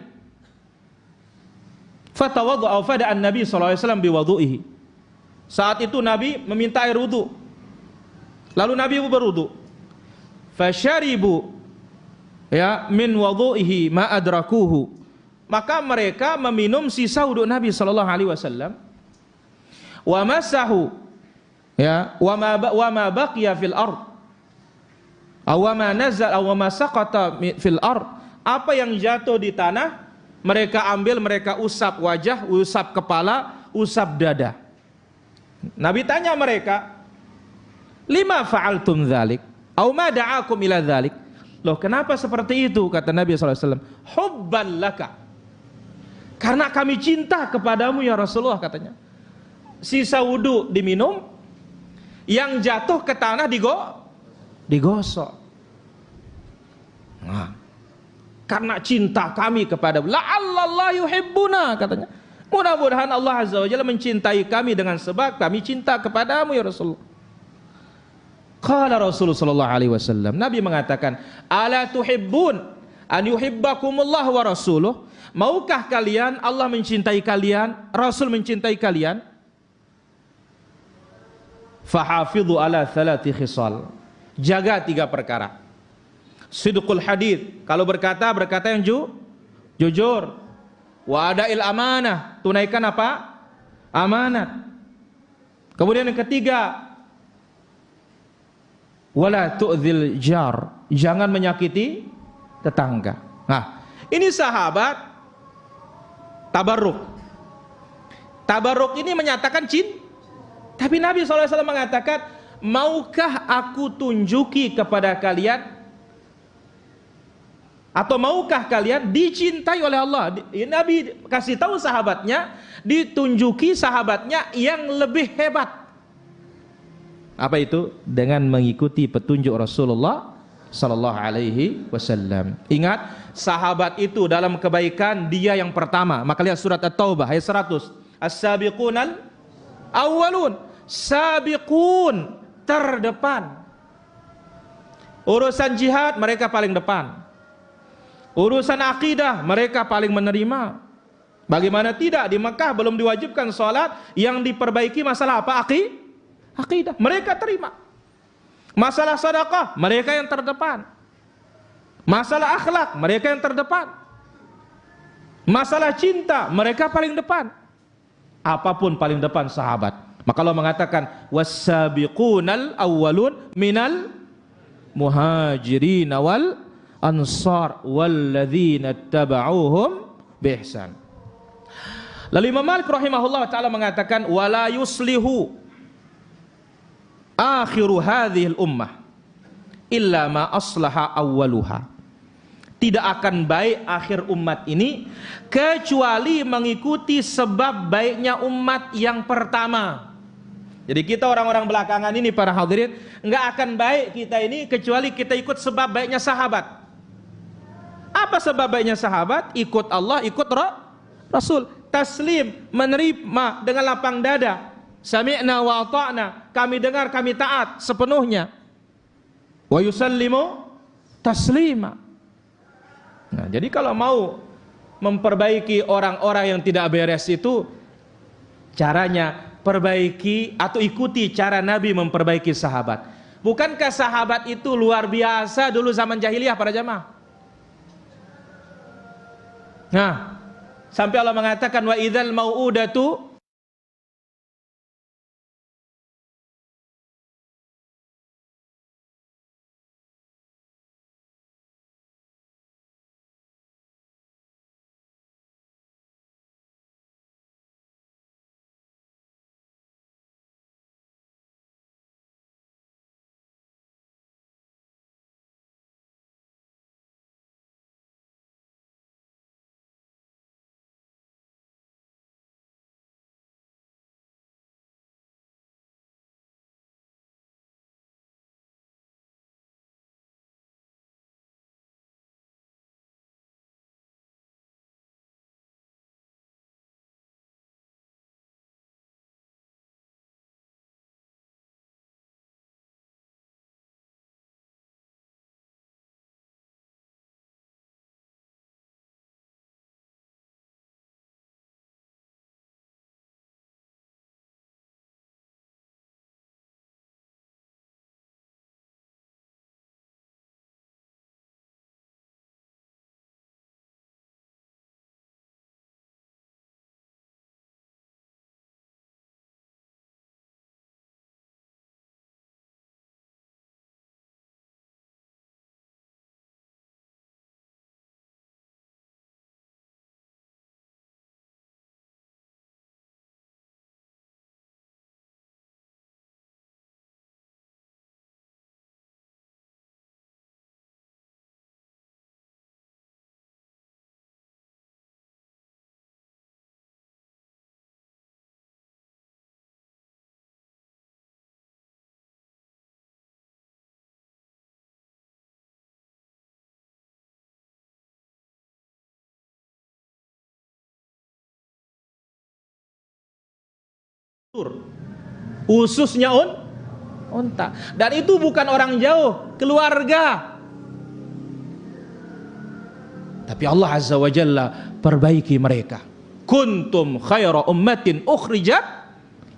Fatawaddu'a fada'an Nabi SAW biwadu'ihi. Saat itu Nabi meminta air wudu. Lalu Nabi berwudu. Fasyaribu ya min wudu'ihi ma adrakuhu. Maka mereka meminum sisa wudu Nabi sallallahu alaihi wasallam. Wa masahu ya wa ma baqiya fil ard. Aw ma nazal aw ma saqata fil ard. Apa yang jatuh di tanah mereka ambil, mereka usap wajah, usap kepala, usap dada. Nabi tanya mereka, lima fa'altum dzalik? Aw ma da'akum ila dzalik? Loh, kenapa seperti itu? Kata Nabi SAW, hubban laka. Karena kami cinta kepadamu ya Rasulullah, katanya. Sisa wudu diminum, yang jatuh ke tanah digosok. Nah, karena cinta kami kepada la'allallah yuhibbuna, katanya. Mudah-mudahan Allah Azza wa Jalla mencintai kami dengan sebab kami cinta kepadamu ya Rasulullah. Qala Rasulullah sallallahu alaihi wasallam, Nabi mengatakan, ala tuhibbun an yuhibbakumullah wa rasuluh, maukah kalian Allah mencintai kalian, Rasul mencintai kalian? Fahafidhu ala thalathi khisal, jaga 3 perkara. Sidqul hadith, kalau berkata yang jujur. Wa adail amanah, tunaikan apa? Amanat. Kemudian yang ketiga, wala tu'dzil jar, jangan menyakiti tetangga. Nah, ini sahabat tabarruk. Tabarruk ini menyatakan cinta. Tapi Nabi SAW mengatakan, maukah aku tunjuki kepada kalian, atau maukah kalian dicintai oleh Allah? Nabi kasih tahu sahabatnya, ditunjuki sahabatnya yang lebih hebat. Apa itu? Dengan mengikuti petunjuk Rasulullah sallallahu alaihi wasallam. Ingat, sahabat itu dalam kebaikan dia yang pertama. Maka lihat surat At-Taubah ayat 100. As-sabiqunal awwalun, sabiqun, terdepan. Urusan jihad mereka paling depan. Urusan akidah mereka paling menerima. Bagaimana tidak, di Mekah belum diwajibkan sholat, yang diperbaiki masalah apa? Akidah, mereka terima. Masalah sedekah mereka yang terdepan. Masalah akhlak mereka yang terdepan. Masalah cinta mereka paling depan. Apapun paling depan sahabat. Maka Allah mengatakan, was-sabiqunal awwalun minal muhajirin wal ansar walladzina tabauhum biihsan. Lalu Imam Malik rahimahullah taala mengatakan, wala yuslihu akhiru hadhil ummah illa ma aslaha awwaluha. Tidak akan baik akhir umat ini kecuali mengikuti sebab baiknya umat yang pertama. Jadi kita orang-orang belakangan ini, para hadirin, enggak akan baik kita ini kecuali kita ikut sebab baiknya sahabat. Apa sebab baiknya sahabat? Ikut Allah, ikut Rasul. Taslim, menerima dengan lapang dada. Sami'na wa ata'na, kami dengar, kami taat sepenuhnya. Wa yusallimu taslima. Nah, jadi kalau mau memperbaiki orang-orang yang tidak beres itu, caranya perbaiki atau ikuti cara Nabi memperbaiki sahabat. Bukankah sahabat itu luar biasa dulu zaman jahiliyah para jamaah? Nah, sampai Allah mengatakan, wa idzal mau'udatu ususnya unta. Dan itu bukan orang jauh, keluarga. Tapi Allah Azza wa Jalla perbaiki mereka. Kuntum khaira ummatin ukhrijat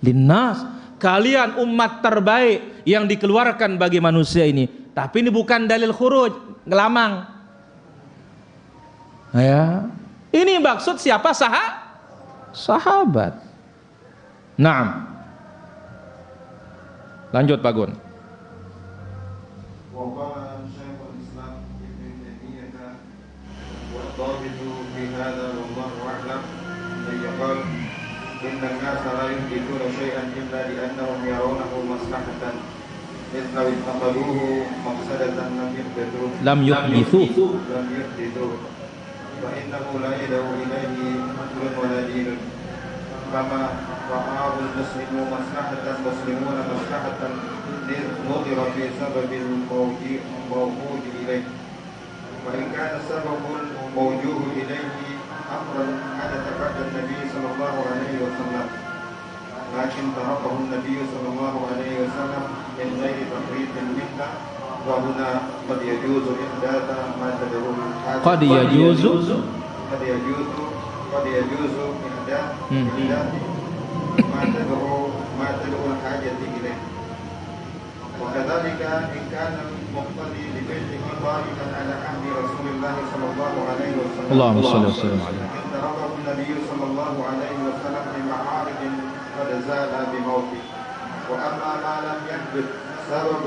linnas. Kalian umat terbaik yang dikeluarkan bagi manusia ini. Tapi ini bukan dalil khuruj, ngelamang. Ya. Ini maksud siapa? Sahabat. Naam. Lanjut Pak Gun. Inna an-nasa la yuhdithuna shay'an illa li'annahum yarawnahu maslahatan idh law ittakhadhuhu mafsadatan lam yuhdithu wa innahu la yad'u ilayhi aslun wa la dinun kama ra'ahu al-muslimu maslahatan muslimuna maslahatan nudira fi sababil mawjud ilayhi wa in kana sababul mawjuh ilayhi أمرا حدث بعد النبي صلى الله عليه وسلم لكن تركه النبي صلى الله عليه وسلم من غير تفريط منا وهنا قد يجوز إحداث ما تدعوه قد يجوز إحداث ما تدعو الحاجة إليه وكذلك إن كان المقتدي بفعله ضاربا على عهد رسول الله صلى الله عليه وسلم اللهم صل وسلم عليه ضربه النبي صلى الله عليه وسلم بمعارض قد زال بموته وأما ما لم يحدث سبب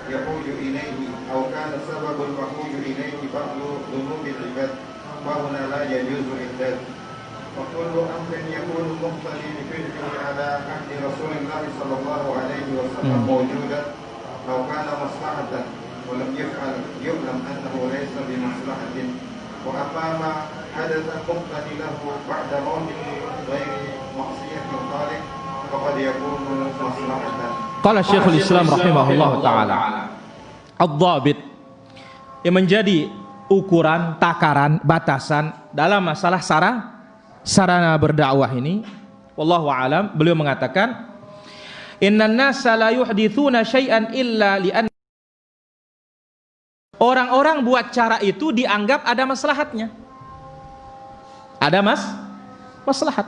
يحوج إليه أو كان سبب المحوج إليه بعض ذنوب العباد فهنا لا يجوز إحداث وكل أمر يكون مقتدي بفعله على عهد رسول الله صلى الله عليه وسلم موجودا لو كان مصلحة ولم يفعل يعلم أنه ليس بمصلحة وأما ما حدث مقتدي له بعد موته غير معصية خالق فقد يكون مصلحة. قال الشيخ الإسلام رحمه الله تعالى الضابط yang menjadi ukuran, takaran, batasan dalam masalah sarana berdakwah ini, wallahu alam, beliau mengatakan innan nasa la yuhdithuna syai'an illa li'an. Orang-orang buat cara itu dianggap ada maslahatnya. Ada maslahat.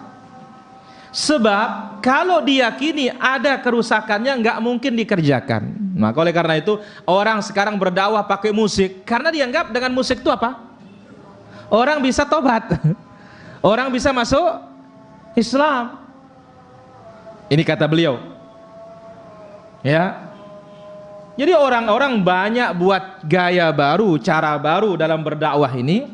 Sebab kalau diyakini ada kerusakannya nggak mungkin dikerjakan. Maka oleh karena itu orang sekarang berdakwah pakai musik karena dianggap dengan musik itu apa? Orang bisa tobat. Orang bisa masuk Islam. Ini kata beliau. Ya. Jadi orang-orang banyak buat gaya baru, cara baru dalam berdakwah ini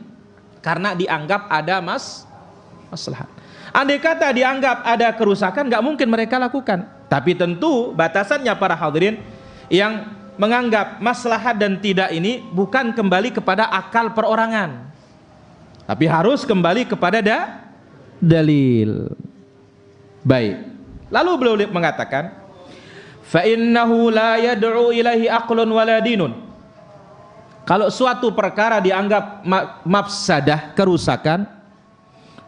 karena dianggap ada maslahat. Andai kata dianggap ada kerusakan, nggak mungkin mereka lakukan. Tapi tentu batasannya para hadirin yang menganggap maslahat dan tidak ini bukan kembali kepada akal perorangan, tapi harus kembali kepada dalil. Baik. Lalu beliau mengatakan فَإِنَّهُ لَا يَدْعُو إِلَيْهِ أَقْلٌ وَلَا دِينٌ. Kalau suatu perkara dianggap mafsadah, kerusakan,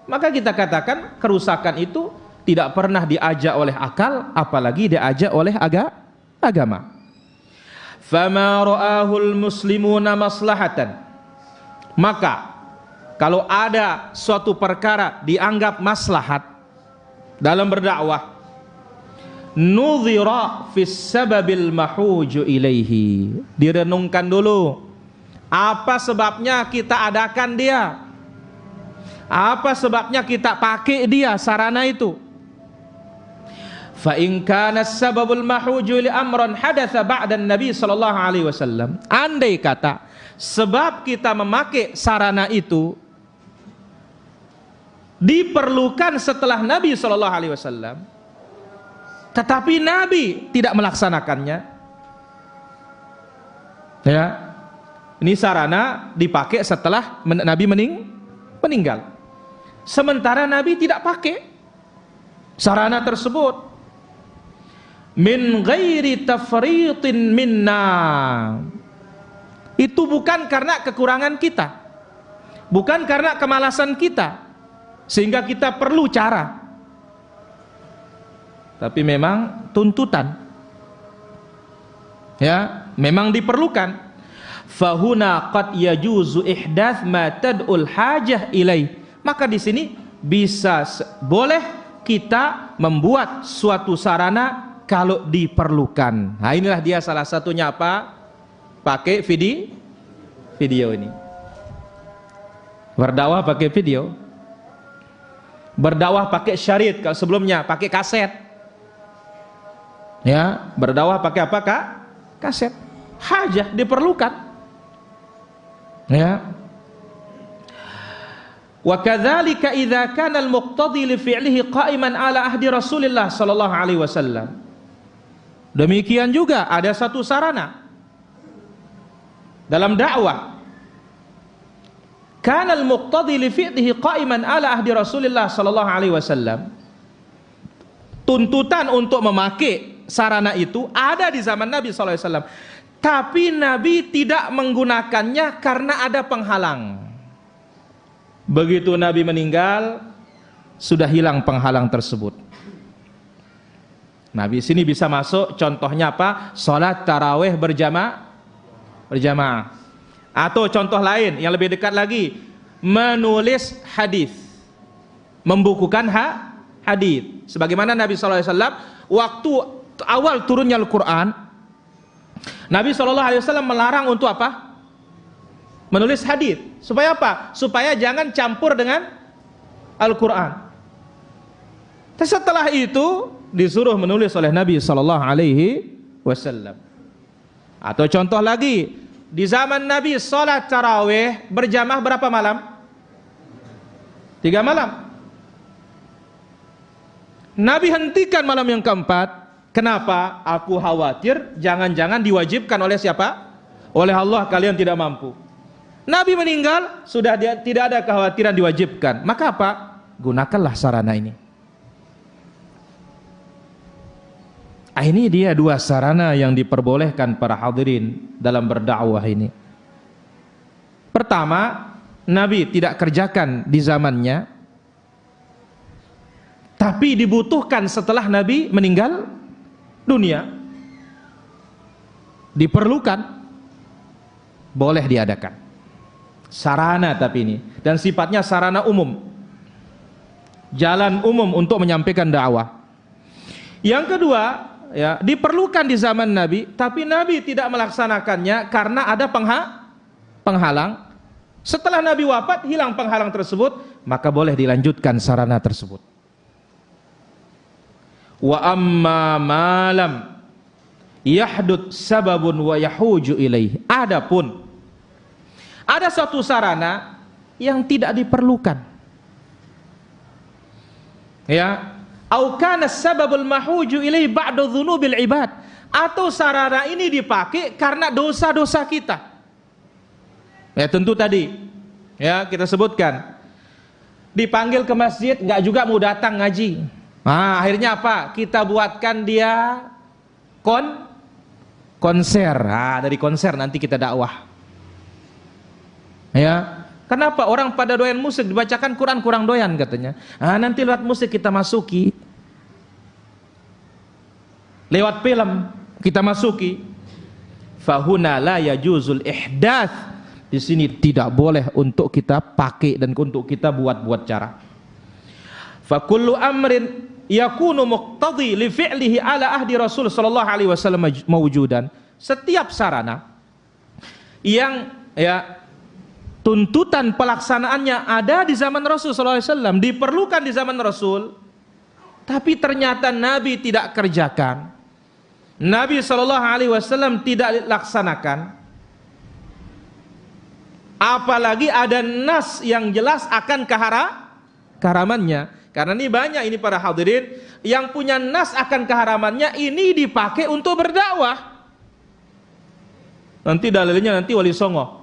maka kita katakan kerusakan itu tidak pernah diajak oleh akal, apalagi diajak oleh agama. فَمَا رَآهُ الْمُسْلِمُونَ مَصْلَحَةً. Maka kalau ada suatu perkara dianggap maslahat dalam berdakwah, nudhira fis sababil mahuju ilaihi, direnungkan dulu apa sebabnya kita adakan dia, apa sebabnya kita pakai dia sarana itu. Fa in kana sababul mahuju li amran hadatsa ba'da Nabi sallallahu alaihi wasallam, andai kata sebab kita memakai sarana itu diperlukan setelah Nabi sallallahu alaihi wasallam, tetapi Nabi tidak melaksanakannya, ya, ini sarana dipakai setelah Nabi meninggal. Sementara Nabi tidak pakai sarana tersebut, min ghairi tafritin minna. Itu bukan karena kekurangan kita, bukan karena kemalasan kita, sehingga kita perlu cara. tapi memang tuntutan. Ya, memang diperlukan. Fahuna qad yajuzu ihdath ma tad'ul hajah ilaih. Maka di sini bisa boleh kita membuat suatu sarana kalau diperlukan. Nah, inilah dia salah satunya apa? Pakai video ini. Berdakwah pakai video. Berdakwah pakai syariat. Kalau sebelumnya pakai kaset. Ya, berdakwah pakai apa, Kak? Kaset. Hajah diperlukan. Ya. Wa kadzalika idza kana al-muqtadi li fi'lihi qa'iman ala ahdi Rasulillah sallallahu alaihi wasallam. Demikian juga ada satu sarana dalam dakwah. Kana al-muqtadi li fi'lihi qa'iman ala ahdi Rasulillah sallallahu alaihi wasallam. Tuntutan untuk memakai sarana itu ada di zaman Nabi sallallahu alaihi wasallam. Tapi Nabi tidak menggunakannya karena ada penghalang. Begitu Nabi meninggal, sudah hilang penghalang tersebut. Nabi sini bisa masuk, contohnya apa? Salat tarawih berjamaah. Atau contoh lain yang lebih dekat lagi, menulis hadis, membukukan hadis. Sebagaimana Nabi SAW waktu awal turunnya Al-Quran, Nabi SAW melarang untuk apa? Menulis hadis. Supaya apa? Supaya jangan campur dengan Al-Quran. Setelah itu disuruh menulis oleh Nabi SAW. Atau contoh lagi, di zaman Nabi salat tarawih berjamaah berapa malam? 3 malam. Nabi hentikan malam yang keempat. Kenapa? Aku khawatir jangan-jangan diwajibkan oleh siapa? Oleh Allah, kalian tidak mampu. Nabi meninggal, sudah tidak ada kekhawatiran diwajibkan. Maka apa? Gunakanlah sarana ini. Ini dia 2 sarana yang diperbolehkan para hadirin dalam berdakwah ini. Pertama, Nabi tidak kerjakan di zamannya, tapi dibutuhkan setelah Nabi meninggal dunia. Diperlukan, boleh diadakan. Sarana tapi ini, dan sifatnya sarana umum, jalan umum untuk menyampaikan dakwah. Yang kedua, ya, diperlukan di zaman Nabi, tapi Nabi tidak melaksanakannya karena ada penghalang. Setelah Nabi wafat, hilang penghalang tersebut, maka boleh dilanjutkan sarana tersebut. Wa amma malam yahdud sababun wa yahuju ilaih. Adapun ada suatu sarana yang tidak diperlukan. Ya, au kana sababul mahuju ilai ba'da dzunubil ibad, atau sarana ini dipakai karena dosa-dosa kita. Ya, tentu tadi ya kita sebutkan, dipanggil ke masjid enggak juga mau datang ngaji. Nah, akhirnya apa? Kita buatkan dia konser. Nah, dari konser nanti kita dakwah. Ya, kenapa orang pada doyan musik, dibacakan Quran kurang doyan katanya. Nanti lewat musik kita masuki, lewat film kita masuki. Fahuna la yajuzul ihdath. Di sini tidak boleh untuk kita pakai dan untuk kita buat cara. Fa kullu amrin yakunu muqtadi li fi'lihi ala ahdi Rasul sallallahu alaihi wasallam mawjudan. Setiap sarana yang tuntutan pelaksanaannya ada di zaman Rasul SAW, diperlukan di zaman Rasul, tapi ternyata Nabi tidak kerjakan, Nabi SAW tidak laksanakan, apalagi ada nas yang jelas akan keharamannya. Karena ini banyak ini para hadirin yang punya nas akan keharamannya, ini dipakai untuk berdakwah. Nanti dalilnya nanti Wali Songo.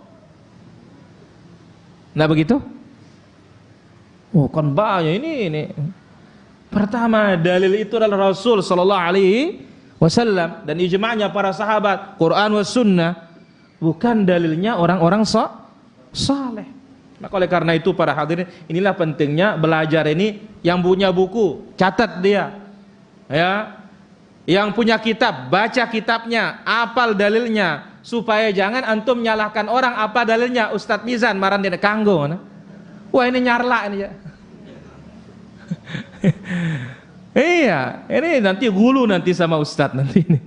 Nah begitu? Oh kan banyak ini. Pertama dalil itu adalah Rasul sallallahu alaihi wasallam dan ijma'nya para sahabat, Quran was sunnah, bukan dalilnya orang-orang saleh. Maka oleh karena itu para hadirin, inilah pentingnya belajar ini. Yang punya buku catat dia. Ya, yang punya kitab, baca kitabnya, apal dalilnya, supaya jangan antum menyalahkan orang apa dalilnya. Ustadz Mizan maran dia kanggo. Wah, ini nyarla ini ya. Iya, ini nanti gulu nanti sama ustadz nanti ini.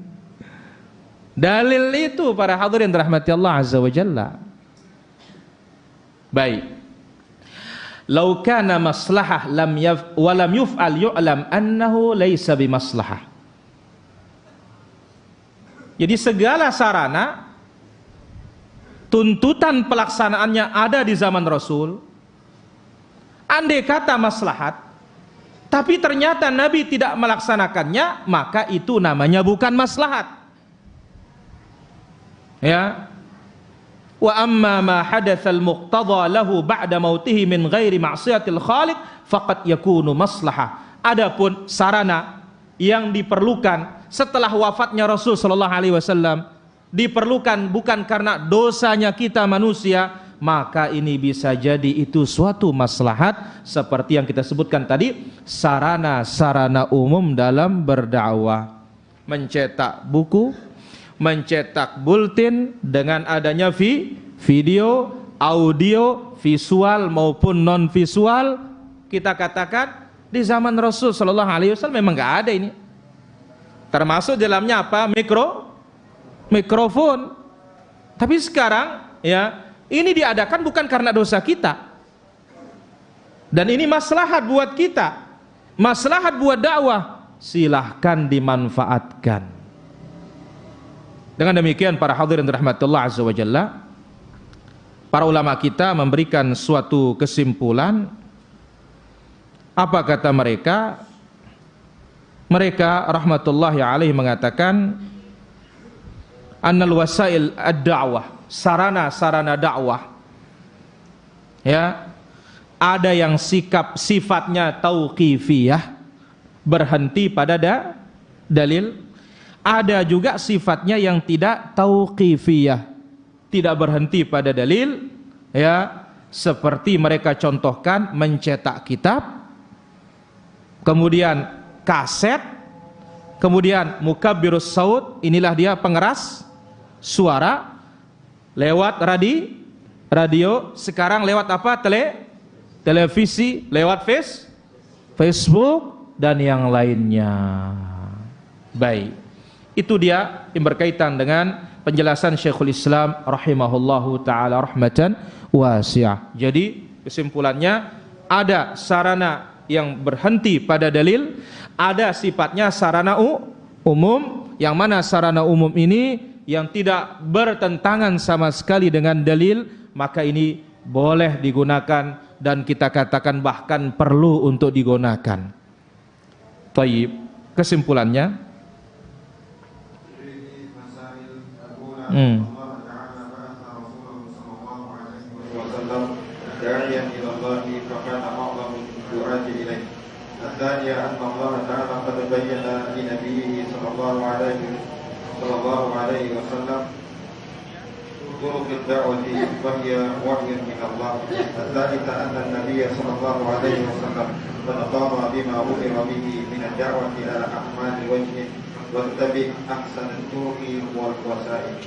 Dalil itu para hadirin rahmati Allah azza wa jalla. Baik. Lau kana maslahah lam yuf'al yu'lam annahu laysa bimaslahah. Jadi segala sarana tuntutan pelaksanaannya ada di zaman Rasul. Andai kata maslahat, tapi ternyata Nabi tidak melaksanakannya, maka itu namanya bukan maslahat. Ya. Wa amma ma hadatsa al-muqtada lahu ba'da mautihi min ghairi ma'siyatil khaliq faqad yakunu maslahah. Adapun sarana yang diperlukan setelah wafatnya Rasul sallallahu alaihi wasallam diperlukan bukan karena dosanya kita manusia, maka ini bisa jadi itu suatu maslahat seperti yang kita sebutkan tadi, sarana-sarana umum dalam berdakwah, mencetak buku, mencetak bulletin dengan adanya video, audio, visual maupun non visual. Kita katakan di zaman Rasul sallallahu alaihi wasallam memang enggak ada ini. Termasuk dalamnya apa? Mikrofon. Tapi sekarang ya, ini diadakan bukan karena dosa kita. Dan ini maslahat buat kita. Maslahat buat dakwah, silahkan dimanfaatkan. Dengan demikian para hadirin rahmatullah azza wa jalla, para ulama kita memberikan suatu kesimpulan. Apa kata mereka? Mereka rahmatullahi alaihi mengatakan annal wasail ad-da'wah, sarana-sarana dakwah, ya, ada yang sifatnya tauqifiyah, berhenti pada dalil. Ada juga sifatnya yang tidak tauqifiyah, tidak berhenti pada dalil, ya, seperti mereka contohkan mencetak kitab, kemudian kaset, kemudian mukabbirus saut, inilah dia pengeras suara, lewat radio, sekarang lewat apa? Televisi, lewat Facebook dan yang lainnya. Baik. Itu dia yang berkaitan dengan penjelasan Syekhul Islam rahimahullahu ta'ala rahmatan wasi'ah. Jadi kesimpulannya, ada sarana yang berhenti pada dalil, ada sifatnya sarana umum, yang mana sarana umum ini yang tidak bertentangan sama sekali dengan dalil, maka ini boleh digunakan dan kita katakan bahkan perlu untuk digunakan. Taib. Kesimpulannya, داعيا إلى الله فكان أعظم الدعاة إليه. الثانية أن الله تعالى قد بين لنبيه صلى الله عليه وسلم طرق الدعوة وهي وحي من الله. الثالثة أن النبي صلى الله عليه وسلم قد قام بما أمر به من الدعوة على أكمل وجه واتبع أحسن الطرق والوسائل.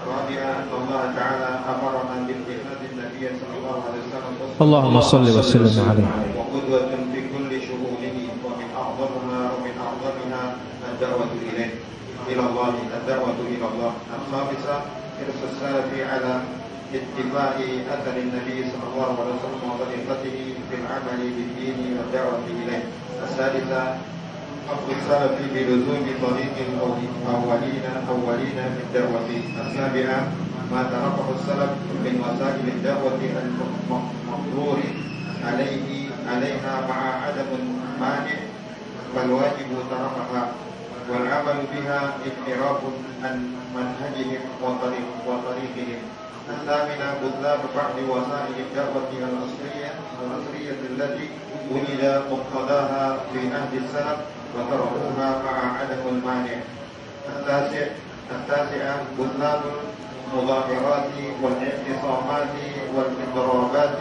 الرابعة أن الله تعالى أمرنا باتخاذ النبي صلى الله عليه وسلم اللهم صل وسلم عليه وقدوة في كل شؤونه، ومن أعظمها الدعوة إلى الله. الخامسة حرص السلف على اتباع أثر النبي صلى الله عليه وسلم وطريقته في العمل بالدين والدعوة إليه. السادسة حفظ السلف بلزوم طريق الأولين في الدعوة. السابعة ما تركه السلف من وسائل الدعوة المقرور عليها مع عدم مانع، فالواجب تركها والعمل بها انحراف عن منهجهم وطريقهم. الثامنة بطلان بعض وسائل الدعوة الأصلية التي وجد مقتضاها في عهد السلف وتركوها مع عدم المانع. التاسعة بطلان المظاهرات والاعتصامات والإضرابات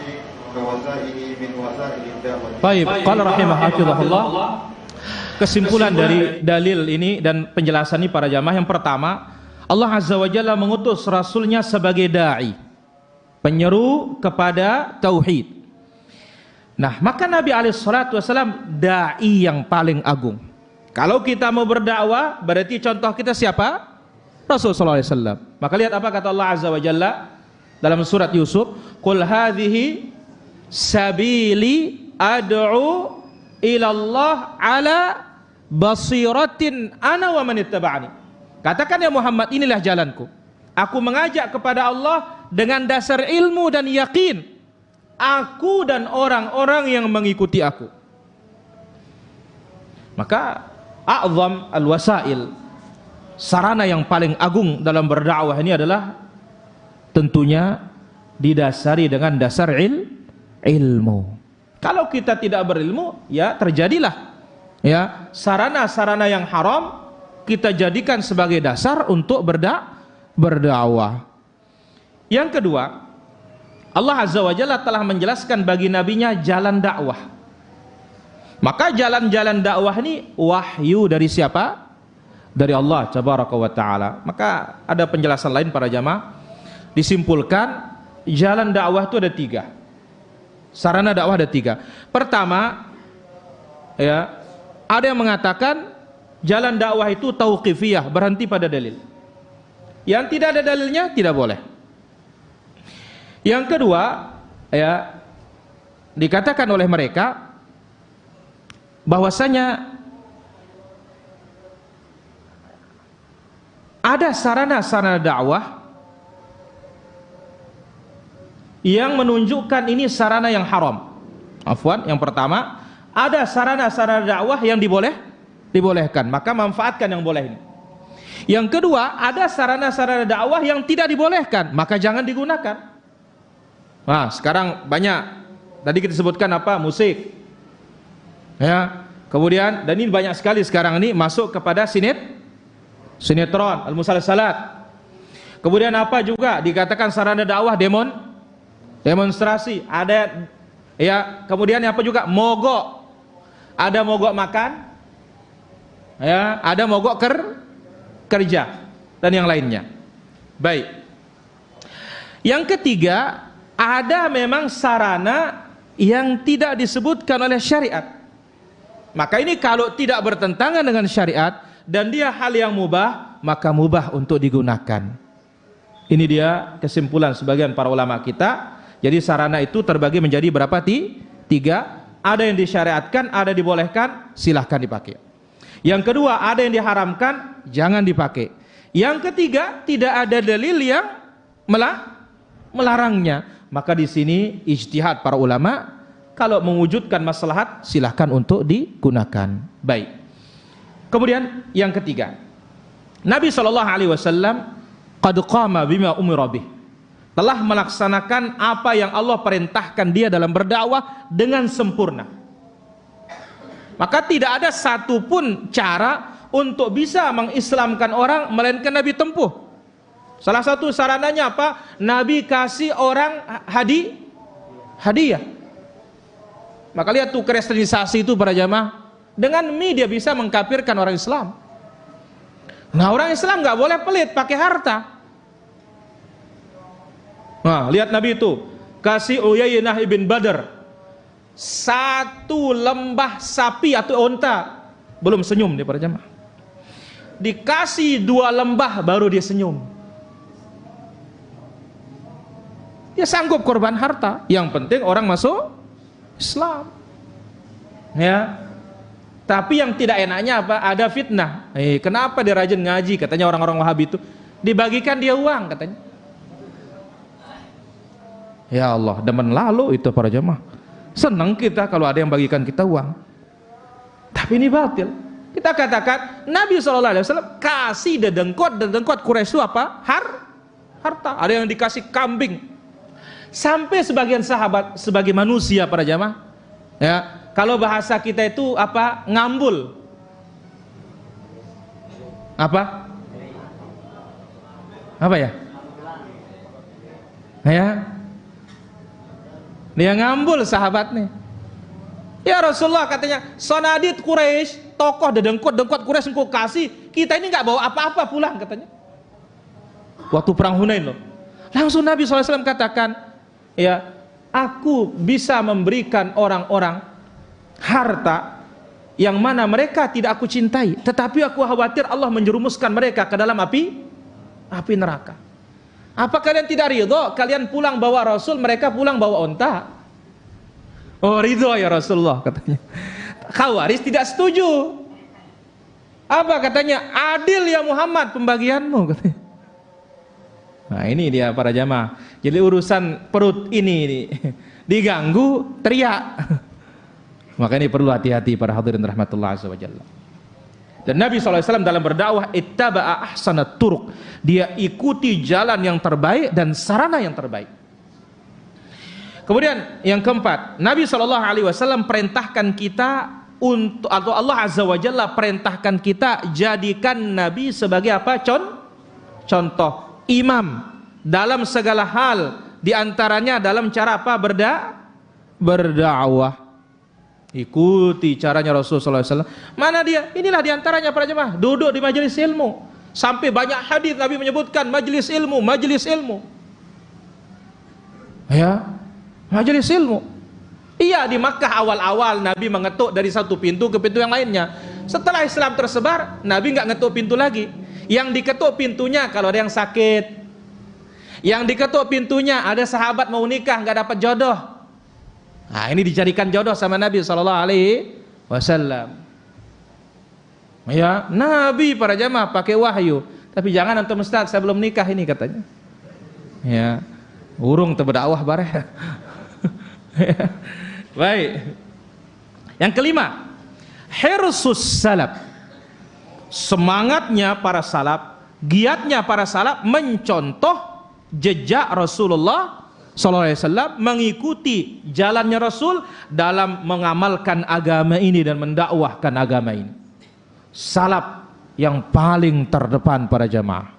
كوسائل من وسائل الدعوة. طيب. قال رحمه الله kesimpulan dari dalil ini dan penjelasan ini para jamaah, yang pertama, Allah Azza wa Jalla mengutus Rasulnya sebagai da'i, penyeru kepada tauhid. Nah, maka Nabi SAW da'i yang paling agung. Kalau kita mau berdakwah, berarti contoh kita siapa? Rasulullah SAW. Maka lihat apa kata Allah Azza wa Jalla dalam surat Yusuf, qul hadhihi sabili ad'u ilallah ala basiratin ana wa man ittaba'ani. Katakan ya Muhammad, inilah jalanku. Aku mengajak kepada Allah dengan dasar ilmu dan yakin. Aku dan orang-orang yang mengikuti aku. Maka a'zam al-wasail, sarana yang paling agung dalam berdakwah ini adalah tentunya didasari dengan dasar ilmu. Kalau kita tidak berilmu, ya terjadilah ya sarana-sarana yang haram kita jadikan sebagai dasar untuk berdakwah. Yang kedua, Allah Azza wa Jalla telah menjelaskan bagi nabinya jalan dakwah. Maka jalan-jalan dakwah ini wahyu dari siapa? Dari Allah Tabaraka wa Ta'ala. Maka ada penjelasan lain para jamaah. Disimpulkan jalan dakwah itu ada 3. Sarana dakwah ada 3. Pertama, ya, ada yang mengatakan jalan dakwah itu tauqifiyah, berhenti pada dalil. Yang tidak ada dalilnya tidak boleh. Yang kedua, ya, dikatakan oleh mereka bahwasanya ada sarana-sarana dakwah yang menunjukkan ini sarana yang haram. Afwan, yang pertama, ada sarana-sarana dakwah yang dibolehkan, maka manfaatkan yang boleh ini. Yang kedua, ada sarana-sarana dakwah yang tidak dibolehkan, maka jangan digunakan. Nah, sekarang banyak tadi kita sebutkan apa? Musik. Ya. Kemudian dan ini banyak sekali sekarang ini masuk kepada sinetron, al-musalsalat. Kemudian apa juga dikatakan sarana dakwah demonstrasi, ada ya, kemudian apa juga mogok. Ada mogok makan. Ya, ada mogok kerja dan yang lainnya. Baik. Yang ketiga, ada memang sarana yang tidak disebutkan oleh syariat. Maka ini kalau tidak bertentangan dengan syariat dan dia hal yang mubah, maka mubah untuk digunakan. Ini dia kesimpulan sebagian para ulama kita. Jadi sarana itu terbagi menjadi berapa? 3. Ada yang disyariatkan, ada dibolehkan, silahkan dipakai. Yang kedua, ada yang diharamkan, jangan dipakai. Yang ketiga, tidak ada dalil yang melarangnya. Maka di sini ijtihad para ulama, kalau mewujudkan maslahat silahkan untuk digunakan. Baik. Kemudian yang ketiga, Nabi SAW qad qama bima umira bih, telah melaksanakan apa yang Allah perintahkan dia dalam berdakwah dengan sempurna. Maka tidak ada satupun cara untuk bisa mengislamkan orang melainkan Nabi tempuh. Salah satu sarananya apa? Nabi kasih orang hadiah. Maka lihat tuh kristenisasi itu para jamaah. Dengan mie dia bisa mengkafirkan orang Islam. Nah, orang Islam nggak boleh pelit pakai harta. Nah, lihat Nabi itu kasih Uyainah ibn Badr 1 lembah sapi atau onta, belum senyum dia para jamaah. Dikasih 2 lembah baru dia senyum. Dia sanggup korban harta. Yang penting orang masuk Islam. Ya. Tapi yang tidak enaknya apa? Ada fitnah. Kenapa dia rajin ngaji? Katanya orang-orang Wahabi itu dibagikan dia uang katanya. Ya Allah, demen lalu itu para jemaah. Senang kita kalau ada yang bagikan kita uang. Tapi ini batil. Kita katakan Nabi SAW kasih dedengkot Quraisy itu apa? Harta. Ada yang dikasih kambing. Sampai sebagian sahabat sebagai manusia para jamaah, ya, kalau bahasa kita itu apa? Ngambul. Apa ya? Ya. Dia ngambul sahabat nih. Ya Rasulullah katanya, sonadit Quraisy, tokoh dedengkot Quraisy engkau kasih, kita ini nggak bawa apa-apa pulang katanya. Waktu perang Hunain loh. Langsung Nabi SAW katakan, ya, aku bisa memberikan orang-orang harta yang mana mereka tidak aku cintai, tetapi aku khawatir Allah menjerumuskan mereka ke dalam api neraka. Apa kalian tidak ridho? Kalian pulang bawa Rasul, mereka pulang bawa onta. Oh, ridho ya Rasulullah katanya. Khawarij tidak setuju. Apa katanya? Adil ya Muhammad pembagianmu katanya. Nah ini dia para jamaah. Jadi urusan perut ini diganggu, teriak. Maka ini perlu hati-hati para hadirin rahmatullah azza wa jalla. Dan Nabi SAW dalam berdakwah ittaba'a ahsanat turuq, dia ikuti jalan yang terbaik dan sarana yang terbaik. Kemudian yang keempat, Nabi SAW perintahkan kita untuk, atau Allah azza wa jalla perintahkan kita jadikan Nabi sebagai apa? Contoh imam dalam segala hal, diantaranya dalam cara apa? Berdakwah. Ikuti caranya Rasulullah SAW. Mana dia? Inilah diantaranya para jemaah, duduk di majelis ilmu. Sampai banyak hadis Nabi menyebutkan majelis ilmu, majelis ilmu. Ya, majelis ilmu. Iya, di Makkah awal-awal Nabi mengetuk dari satu pintu ke pintu yang lainnya. Setelah Islam tersebar, Nabi nggak ngetuk pintu lagi. Yang diketuk pintunya kalau ada yang sakit. Yang diketuk pintunya ada sahabat mau nikah nggak dapat jodoh. Nah, ini dicarikan jodoh sama Nabi SAW. Ya, Nabi para jamaah pakai wahyu. Tapi jangan antum Ustaz, saya belum nikah ini katanya. Ya, urung terberdakwah bareh. Baik. Yang kelima, hirsus salaf. Semangatnya para salaf, giatnya para salaf mencontoh jejak Rasulullah SAW, mengikuti jalannya Rasul dalam mengamalkan agama ini dan mendakwahkan agama ini. Salaf yang paling terdepan para jamaah.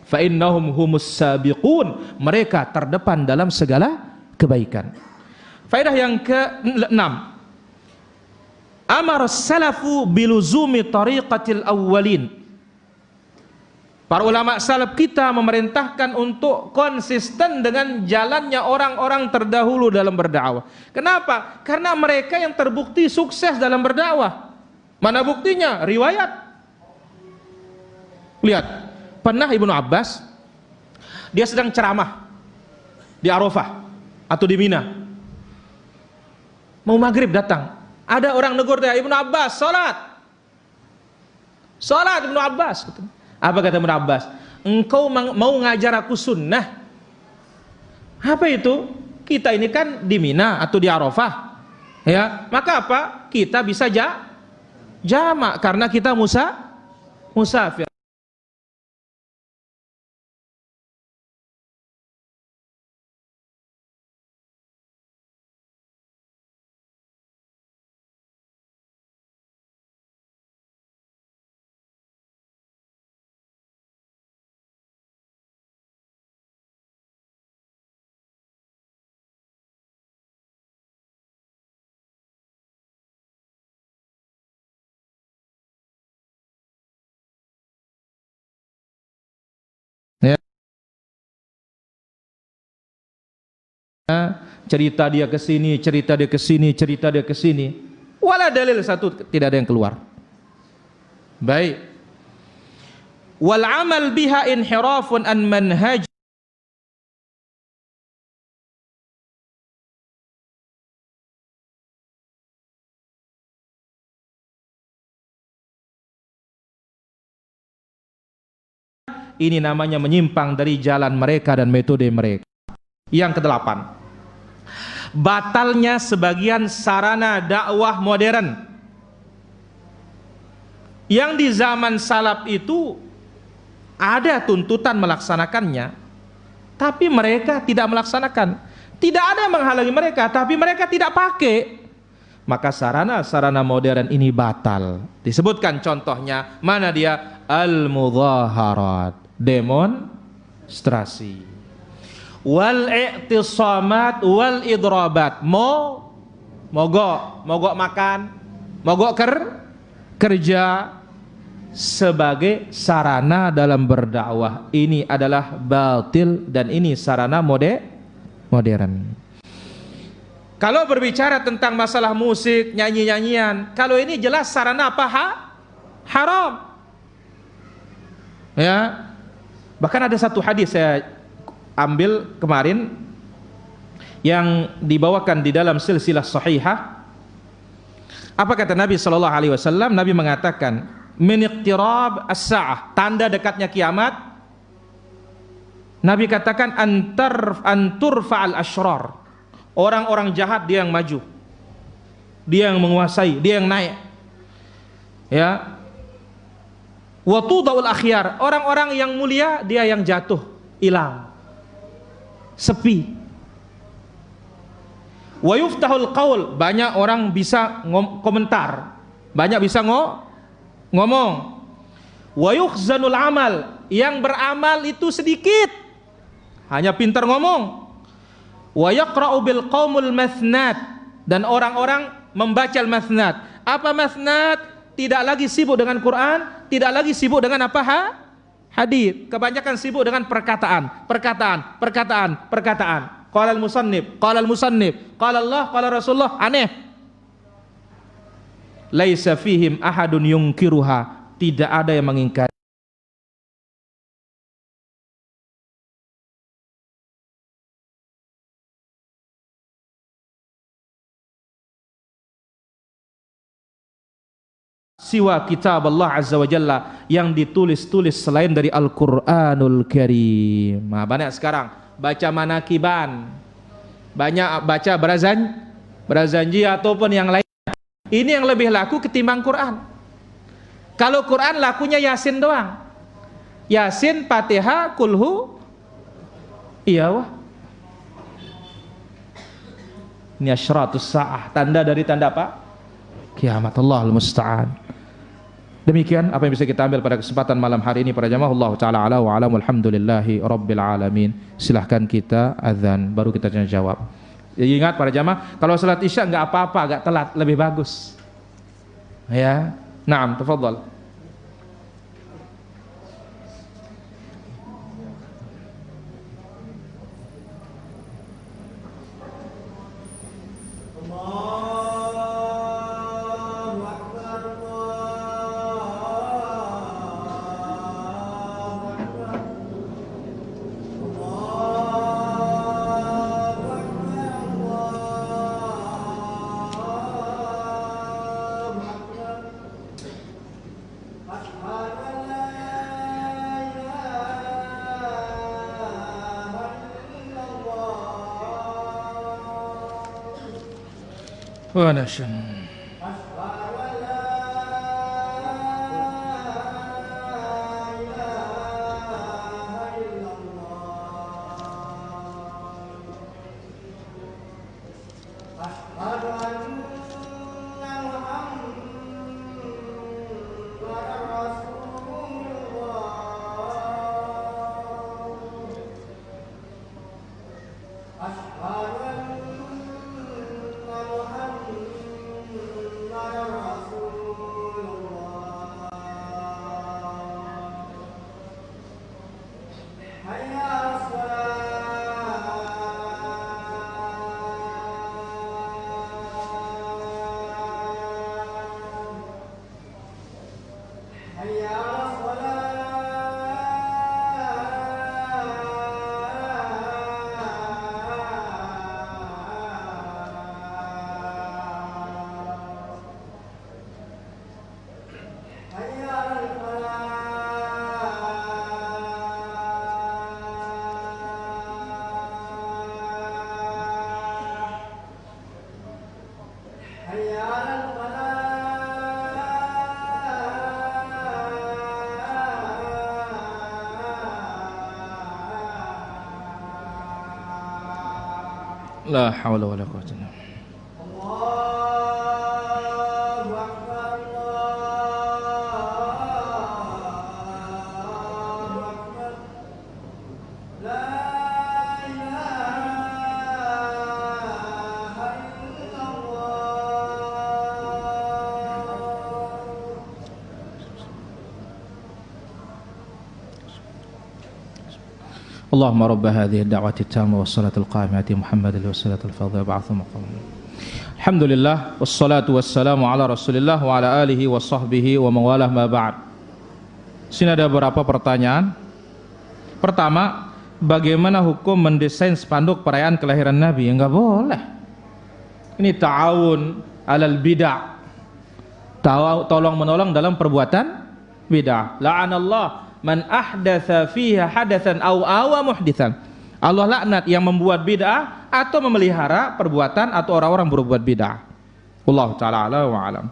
Fa innahum humus sabiqun, mereka terdepan dalam segala kebaikan. Faedah yang ke-6, amar salafu biluzumi tariqatil awwalin. Para ulama salaf kita memerintahkan untuk konsisten dengan jalannya orang-orang terdahulu dalam berdakwah. Kenapa? Karena mereka yang terbukti sukses dalam berdakwah. Mana buktinya? Riwayat. Lihat, pernah Ibnu Abbas, dia sedang ceramah di Arafah atau di Mina. Mau maghrib datang, ada orang negur dia, Ibnu Abbas, salat Ibnu Abbas. Apa kata Ibnu Abbas? Engkau mau ngajar aku sunnah. Apa itu? Kita ini kan di Mina atau di Arafah, ya. Maka apa? Kita bisa jamak karena kita musafir. Ya. Cerita dia ke sini, cerita dia ke sini, cerita dia ke sini. Wala dalil satu tidak ada yang keluar. Baik. Wal amal biha inhirafun an manhaj. Ini namanya menyimpang dari jalan mereka dan metode mereka. Yang kedelapan, batalnya sebagian sarana dakwah modern yang di zaman salaf itu ada tuntutan melaksanakannya, tapi mereka tidak melaksanakan. Tidak ada yang menghalangi mereka, tapi mereka tidak pakai. Maka sarana-sarana modern ini batal. Disebutkan contohnya, mana dia? Al-mudhaharat, demonstrasi, wal i'tisamat wal idrabat, mogok makan, mogok kerja sebagai sarana dalam berdakwah. Ini adalah batil dan ini sarana modern. Kalau berbicara tentang masalah musik, nyanyi-nyanyian, kalau ini jelas sarana apa? Haram. Ya. Bahkan ada satu hadis saya ambil kemarin yang dibawakan di dalam silsilah sahihah. Apa kata Nabi sallallahu alaihi wasallam? Nabi mengatakan, "Min iqtirab as-sa'ah," tanda dekatnya kiamat. Nabi katakan antur fa'al ashrar. Orang-orang jahat dia yang maju. Dia yang menguasai, dia yang naik. Ya. Wa tudaul akhyar, orang-orang yang mulia dia yang jatuh, hilang. Sepi. Wa yuftahul qaul, banyak orang bisa komentar, banyak bisa ngomong. Wa yukhzanul amal, yang beramal itu sedikit, hanya pintar ngomong. Wa yaqra'u bil qaumul mathnat, dan orang-orang membaca al-mathnat. Apa mathnat? Tidak lagi sibuk dengan Quran, tidak lagi sibuk dengan apa? Hadis. Kebanyakan sibuk dengan perkataan. Qala al-musannif, qala Allah, qala Rasulullah. Aneh. Laisa fihim ahadun yungkiruha, tidak ada yang mengingkari. Siwa kitab Allah Azza wa Jalla, yang ditulis-tulis selain dari Al-Quranul Karim. Nah, banyak sekarang baca manakiban, banyak baca berazanji ataupun yang lain. Ini yang lebih laku ketimbang Quran. Kalau Quran lakunya Yasin doang. Yasin, Fatihah, Kulhu. Iya wah. Ini asyratus sa'ah, tanda dari tanda apa? Kiamat. Allahul musta'an. Demikian apa yang bisa kita ambil pada kesempatan malam hari ini para jamaah. Allah taala ala wa alam, alhamdulillahi rabbil alamin. Silahkan kita azan baru kita jawab. Jadi ingat para jamaah, kalau salat Isya enggak apa-apa, agak telat lebih bagus. Ya. Naam, tafadhal. ونشن La haula wala quwwata illa billah. Allahumma rabb hadhihi ad-da'wati at-tammah was-salati al-qa'imati Muhammadin was-salatu al-fadhila ba'athu maqam. Alhamdulillah wassalatu wassalamu ala Rasulillah wa ala alihi wa sahbihi wa mawalah ma ba'd. Sini ada beberapa pertanyaan. Pertama, bagaimana hukum mendesain spanduk perayaan kelahiran Nabi? Enggak boleh. Ini ta'awun alal bid'ah. Tolong menolong dalam perbuatan bid'ah. La'anallah man ahdatsa fiha hadatsan aw awa muhditsan. Allah laknat yang membuat bid'ah atau memelihara perbuatan atau orang-orang berbuat bid'ah. Wallahu taala ala wa alam.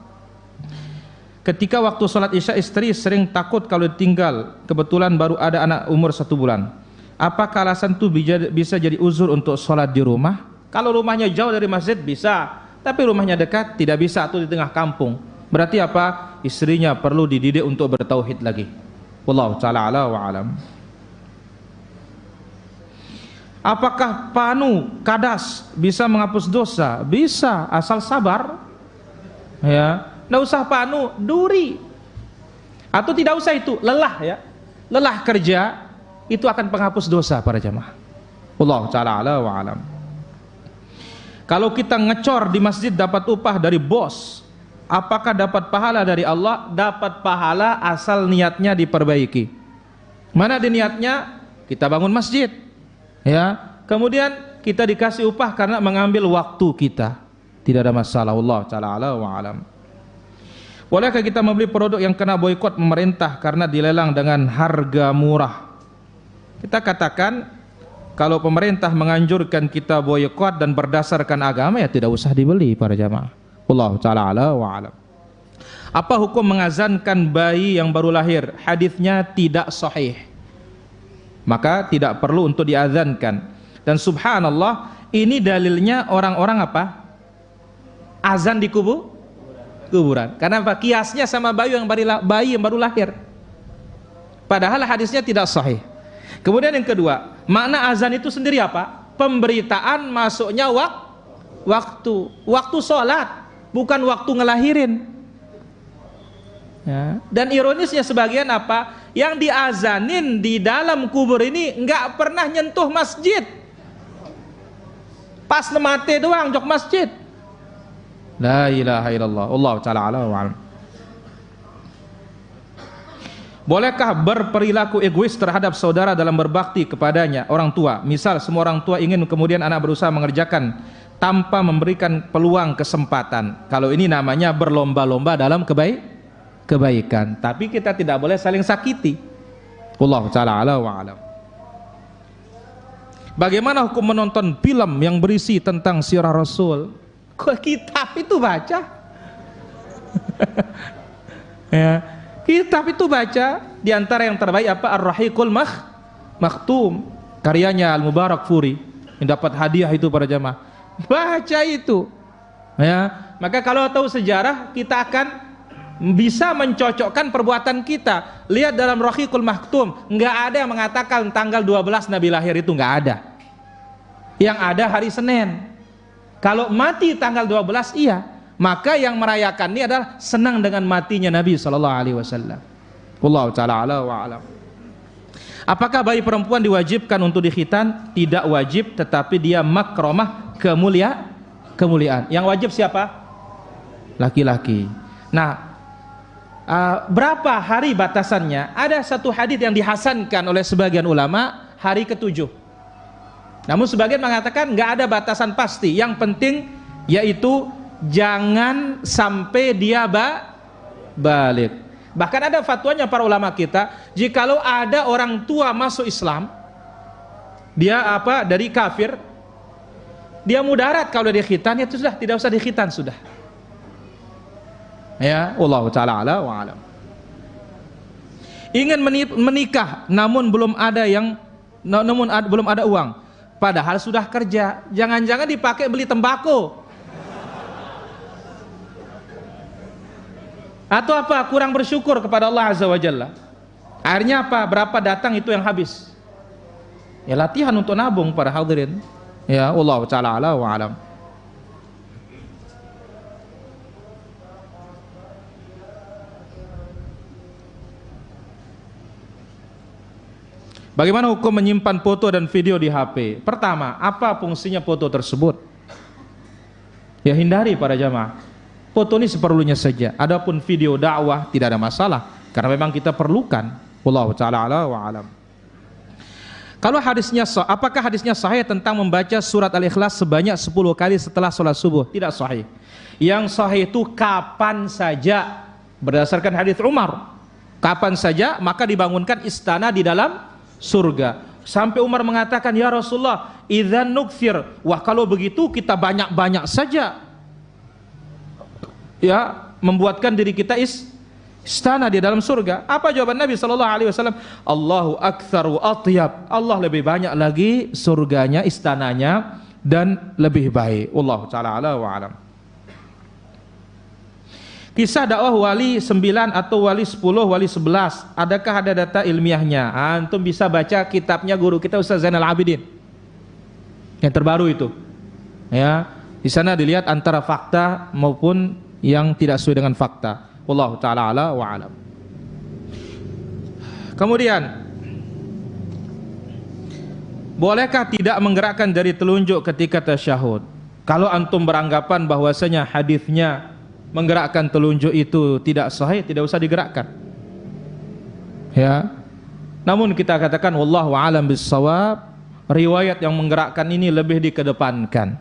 Ketika waktu sholat isya istri sering takut kalau ditinggal, kebetulan baru ada anak umur 1 bulan. Apakah alasan itu bisa jadi uzur untuk sholat di rumah? Kalau rumahnya jauh dari masjid bisa, tapi rumahnya dekat tidak bisa, atau di tengah kampung. Berarti apa? Istrinya perlu dididik untuk bertauhid lagi. Wallahu ta'ala ala wa alam. Apakah panu kadas bisa menghapus dosa? Bisa, asal sabar. Ya, nggak usah panu, duri. Atau tidak usah itu, lelah ya. Lelah kerja itu akan penghapus dosa para jamaah. Wallahu ta'ala ala wa alam. Kalau kita ngecor di masjid dapat upah dari bos, apakah dapat pahala dari Allah? Dapat pahala asal niatnya diperbaiki. Mana di niatnya? Kita bangun masjid, ya. Kemudian kita dikasih upah karena mengambil waktu kita. Tidak ada masalah. Allah ta'ala ala wa alam. Bolehkah kita membeli produk yang kena boikot pemerintah karena dilelang dengan harga murah? Kita katakan, kalau pemerintah menganjurkan kita boikot dan berdasarkan agama, ya tidak usah dibeli para jamaah. Allah ta'ala ala wa alam. Apa hukum mengazankan bayi yang baru lahir? Hadisnya tidak sahih, maka tidak perlu untuk diazankan. Dan subhanallah, ini dalilnya orang-orang apa? Azan di kuburan. Karena apa? Kiasnya sama bayi yang baru lahir. Padahal hadisnya tidak sahih. Kemudian yang kedua, makna azan itu sendiri apa? Pemberitaan masuknya waktu sholat, bukan waktu ngelahirin. Ya. Dan ironisnya sebagian apa? Yang diazanin di dalam kubur ini nggak pernah nyentuh masjid. Pas mati doang jok masjid. La ilaha illallah. Allah ta'ala ala wa alam. Bolehkah berperilaku egois terhadap saudara dalam berbakti kepadanya, orang tua? Misal semua orang tua ingin, kemudian anak berusaha mengerjakan tanpa memberikan peluang kesempatan. Kalau ini namanya berlomba-lomba dalam kebaikan. Tapi kita tidak boleh saling sakiti. Wallahu ta'ala ala wa alam. Bagaimana hukum menonton film yang berisi tentang sirah Rasul? Kok kitab itu baca? Ya, kitab itu baca. Di antara yang terbaik apa? Ar-Rahiqul Maktum, karyanya Al-Mubarak Furi, yang dapat hadiah itu para jamaah. Baca itu. Ya, maka kalau tahu sejarah, kita akan bisa mencocokkan perbuatan kita. Lihat dalam Rahiqul Maktum, nggak ada yang mengatakan tanggal 12 Nabi lahir, itu nggak ada. Yang ada hari Senin. Kalau mati tanggal 12, iya. Maka yang merayakan ini adalah senang dengan matinya Nabi SAW. Wallahu ta'ala ala wa alam. Apakah bayi perempuan diwajibkan untuk dikhitan? Tidak wajib, tetapi dia makromah, kemuliaan. Yang wajib siapa? Laki-laki. Nah, berapa hari batasannya? Ada satu hadis yang dihasankan oleh sebagian ulama, hari ke-7. Namun sebagian mengatakan nggak ada batasan pasti. Yang penting yaitu jangan sampai dia balik. Bahkan ada fatwanya para ulama kita, jikalau ada orang tua masuk Islam, dia dari kafir, dia mudarat kalau dia khitan, itu sudah tidak usah dikhitan sudah. Ya, Allah ta'ala ala wa alam. Ingin menikah namun belum ada uang. Padahal sudah kerja, jangan-jangan dipakai beli tembakau. Atau apa? Kurang bersyukur kepada Allah Azza wa Jalla. Akhirnya apa? Berapa datang itu yang habis. Ya latihan untuk nabung para hadirin. Ya Allah ta'ala ala wa alam. Bagaimana hukum menyimpan foto dan video di HP? Pertama, apa fungsinya foto tersebut? Ya hindari para jamaah. Foto ini seperlunya saja. Adapun video dakwah tidak ada masalah karena memang kita perlukan. Wallahu taala ala wa alam. Kalau hadisnya apakah hadisnya sahih tentang membaca surat Al-Ikhlas sebanyak 10 kali setelah sholat subuh? Tidak sahih. Yang sahih itu kapan saja, berdasarkan hadis Umar. Kapan saja maka dibangunkan istana di dalam surga. Sampai Umar mengatakan, ya Rasulullah, idzan nukthir. Wah, kalau begitu kita banyak-banyak saja, ya, membuatkan diri kita istana di dalam surga. Apa jawaban Nabi sallallahu alaihi wasallam? Allahu aktsaru atyab. Allah lebih banyak lagi surganya, istananya, dan lebih baik. Wallahu taala ala wa alam. Kisah dakwah wali 9 atau wali 10, wali 11, adakah ada data ilmiahnya? Antum bisa baca kitabnya guru kita Ustaz Zainal Abidin yang terbaru itu, ya. Di sana dilihat antara fakta maupun yang tidak sesuai dengan fakta. Wallahu taala ala wa alam. Kemudian, bolehkah tidak menggerakkan jari telunjuk ketika tasyahud? Kalau antum beranggapan bahwasanya hadisnya menggerakkan telunjuk itu tidak sahih, tidak usah digerakkan, ya. Namun kita katakan wallahu a'lam bissawab, riwayat yang menggerakkan ini lebih dikedepankan.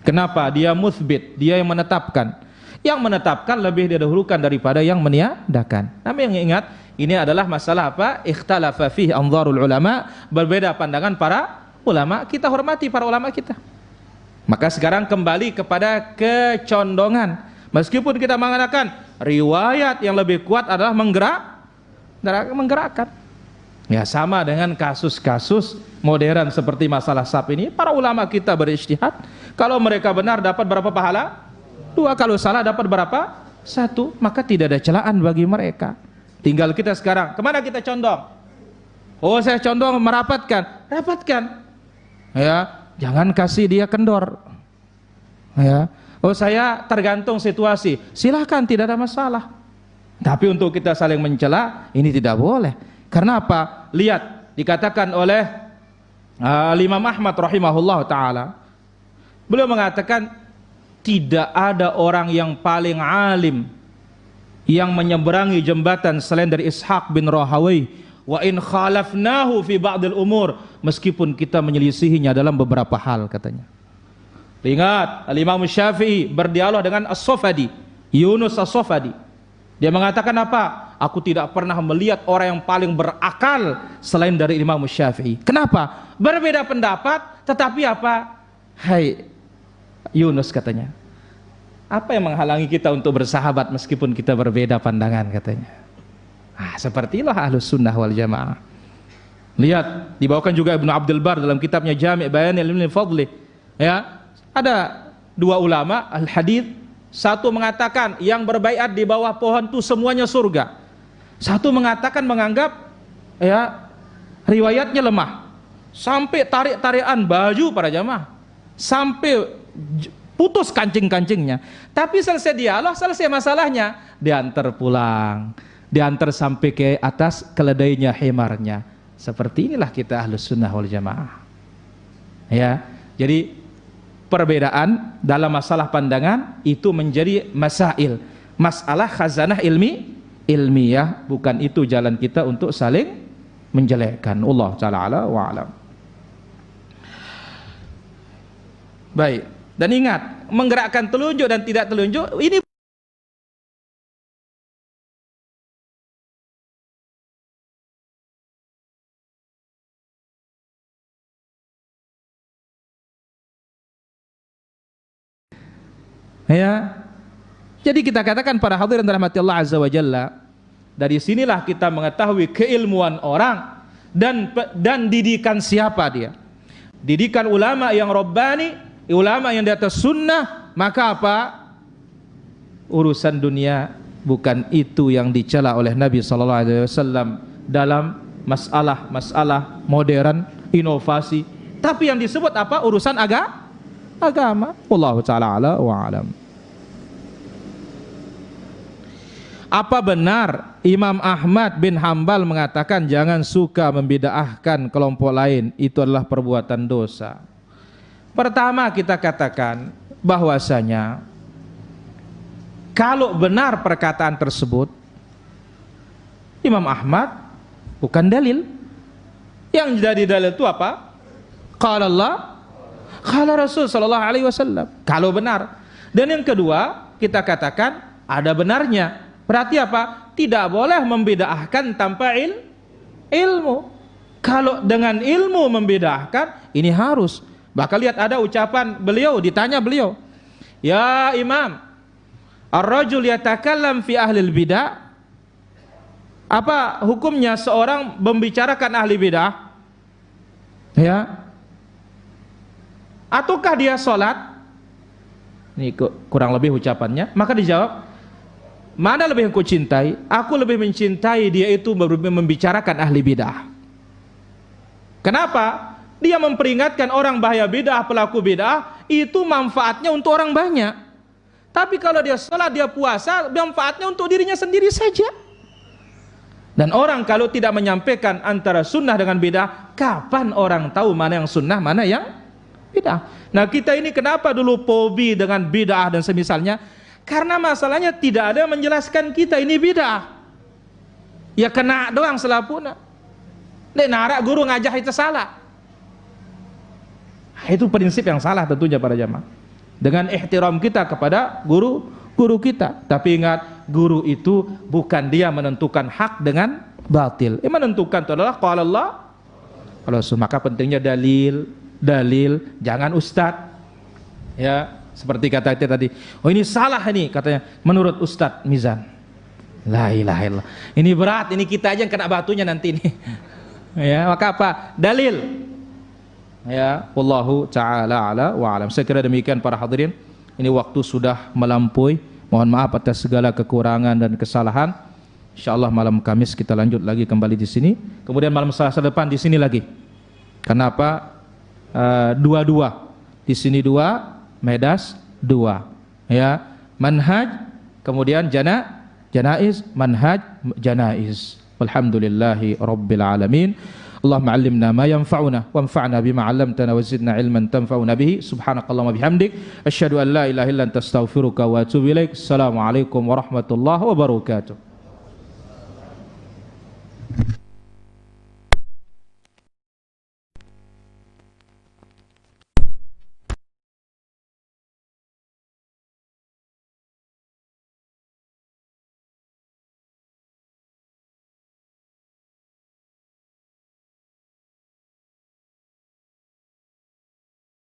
Kenapa? Dia mutsbit, dia yang menetapkan. Yang menetapkan lebih didahulukan daripada yang meniadakan. Namun yang ingat, ini adalah masalah apa? Ikhtalafa fihi anzarul ulama, berbeda pandangan para ulama. Kita hormati para ulama kita. Maka sekarang kembali kepada kecondongan. Meskipun kita mengatakan riwayat yang lebih kuat adalah menggerakkan. Ya, sama dengan kasus-kasus modern seperti masalah SAP ini, para ulama kita berijtihad. Kalau mereka benar dapat berapa pahala? 2, kalau salah dapat berapa? 1. Maka tidak ada celaan bagi mereka. Tinggal kita sekarang, kemana kita condong? Oh, saya condong merapatkan. Rapatkan. Ya, jangan kasih dia kendor. Ya. Oh, saya tergantung situasi. Silahkan, tidak ada masalah. Tapi untuk kita saling mencela, ini tidak boleh. Karena apa? Lihat, dikatakan oleh Imam Ahmad rahimahullah ta'ala. Beliau mengatakan, tidak ada orang yang paling alim yang menyeberangi jembatan selain dari Ishaq bin Rahawai. Wa in khalafnahu fi ba'dil umur. Meskipun kita menyelisihinya dalam beberapa hal, katanya. Ingat, Al-Imam Syafi'i berdialog dengan As-Sofadi, Yunus As-Sofadi. Dia mengatakan apa? Aku tidak pernah melihat orang yang paling berakal selain dari Imam Syafi'i. Kenapa? Berbeda pendapat, tetapi apa? Hai Yunus, katanya, apa yang menghalangi kita untuk bersahabat meskipun kita berbeda pandangan, katanya. Seperti itulah Ahlus Sunnah wal Jamaah. Lihat, dibawakan juga Ibnu Abdul Bar dalam kitabnya Jami' Bayan Ilmi Fadli. Ya, ada 2 ulama al-hadis, satu mengatakan yang berbaiat di bawah pohon itu semuanya surga. Satu mengatakan, menganggap ya riwayatnya lemah, sampai tarik-tarikan baju para jamaah, sampai putus kancing-kancingnya. Tapi selesai dialog, selesai masalahnya, diantar pulang, diantar sampai ke atas keledainya, himarnya. Seperti inilah kita Ahlus Sunnah wal Jamaah. Ya, jadi perbedaan dalam masalah pandangan itu menjadi masail, masalah khazanah ilmiah, bukan itu jalan kita untuk saling menjelekkan. Allah ta'ala wa alam. Baik, dan ingat, menggerakkan telunjuk dan tidak telunjuk ini ya. Jadi kita katakan para hadirin rahmati Allah azza wa jalla, dari sinilah kita mengetahui keilmuan orang dan didikan siapa dia. Didikan ulama yang rabbani, ulama yang di atas sunnah. Maka apa? Urusan dunia bukan itu yang dicela oleh Nabi sallallahu alaihi wasallam dalam masalah modern, inovasi. Tapi yang disebut apa? Urusan agama. Wallahu ta'ala ala wa alam. Apa benar Imam Ahmad bin Hambal mengatakan jangan suka membid'ahkan kelompok lain, itu adalah perbuatan dosa? Pertama kita katakan bahwasanya kalau benar perkataan tersebut, Imam Ahmad bukan dalil. Yang jadi dalil itu apa? Qala Allah, qala Rasul sallallahu alaihi wasallam. Kalau benar. Dan yang kedua, kita katakan ada benarnya. Berarti apa? Tidak boleh membid'ahkan tanpa ilmu. Kalau dengan ilmu membid'ahkan, ini harus. Bahkan lihat ada ucapan beliau, ditanya beliau, "Ya Imam, ar-rajul yatakallam fi ahlil bid'ah." Apa hukumnya seorang membicarakan ahli bid'ah? Ya. Ataukah dia sholat? Ini kurang lebih ucapannya. Maka dijawab, mana lebih yang kau cintai? Aku lebih mencintai dia itu membicarakan ahli bid'ah. Kenapa? Dia memperingatkan orang bahaya bid'ah, pelaku bid'ah, itu manfaatnya untuk orang banyak. Tapi kalau dia sholat, dia puasa, manfaatnya untuk dirinya sendiri saja. Dan orang kalau tidak menyampaikan antara sunnah dengan bid'ah, kapan orang tahu mana yang sunnah, mana yang bid'ah? Nah kita ini kenapa dulu fobi dengan bid'ah dan semisalnya? Karena masalahnya tidak ada yang menjelaskan kita ini bid'ah. Ya kena doang selapuna. Nek narak guru ngajah itu salah. Itu prinsip yang salah tentunya para jamaah. Dengan ihtiram kita kepada guru kita. Tapi ingat, guru itu bukan dia menentukan hak dengan batil. Menentukan itu adalah qala Allah. Kalau maka pentingnya dalil, jangan ustadz. Ya, seperti kata itu tadi. Oh ini salah ini katanya menurut Ustadz Mizan. La ilaha illallah. Ini berat, ini kita aja yang kena batunya nanti ini. Ya, maka apa? Dalil. Ya, wallahu taala ala wa alam. Saya kira demikian para hadirin. Ini waktu sudah melampaui. Mohon maaf atas segala kekurangan dan kesalahan. Insyaallah malam Kamis kita lanjut lagi kembali di sini. Kemudian malam Selasa depan di sini lagi. Kenapa? Dua-dua. Di sini 2, Medas 2. Ya, manhaj, kemudian janaiz, manhaj janaiz. Walhamdulillahi rabbil alamin. Allahumma 'allimna ma yanfa'una wanfa'na bima 'allamtana wa zidna 'ilman tanfa'una bihi. Subhanakallahumma bihamdik asyhadu an la ilaha illa anta astaghfiruka wa atubu ilaik. Assalamualaikum warahmatullahi wabarakatuh.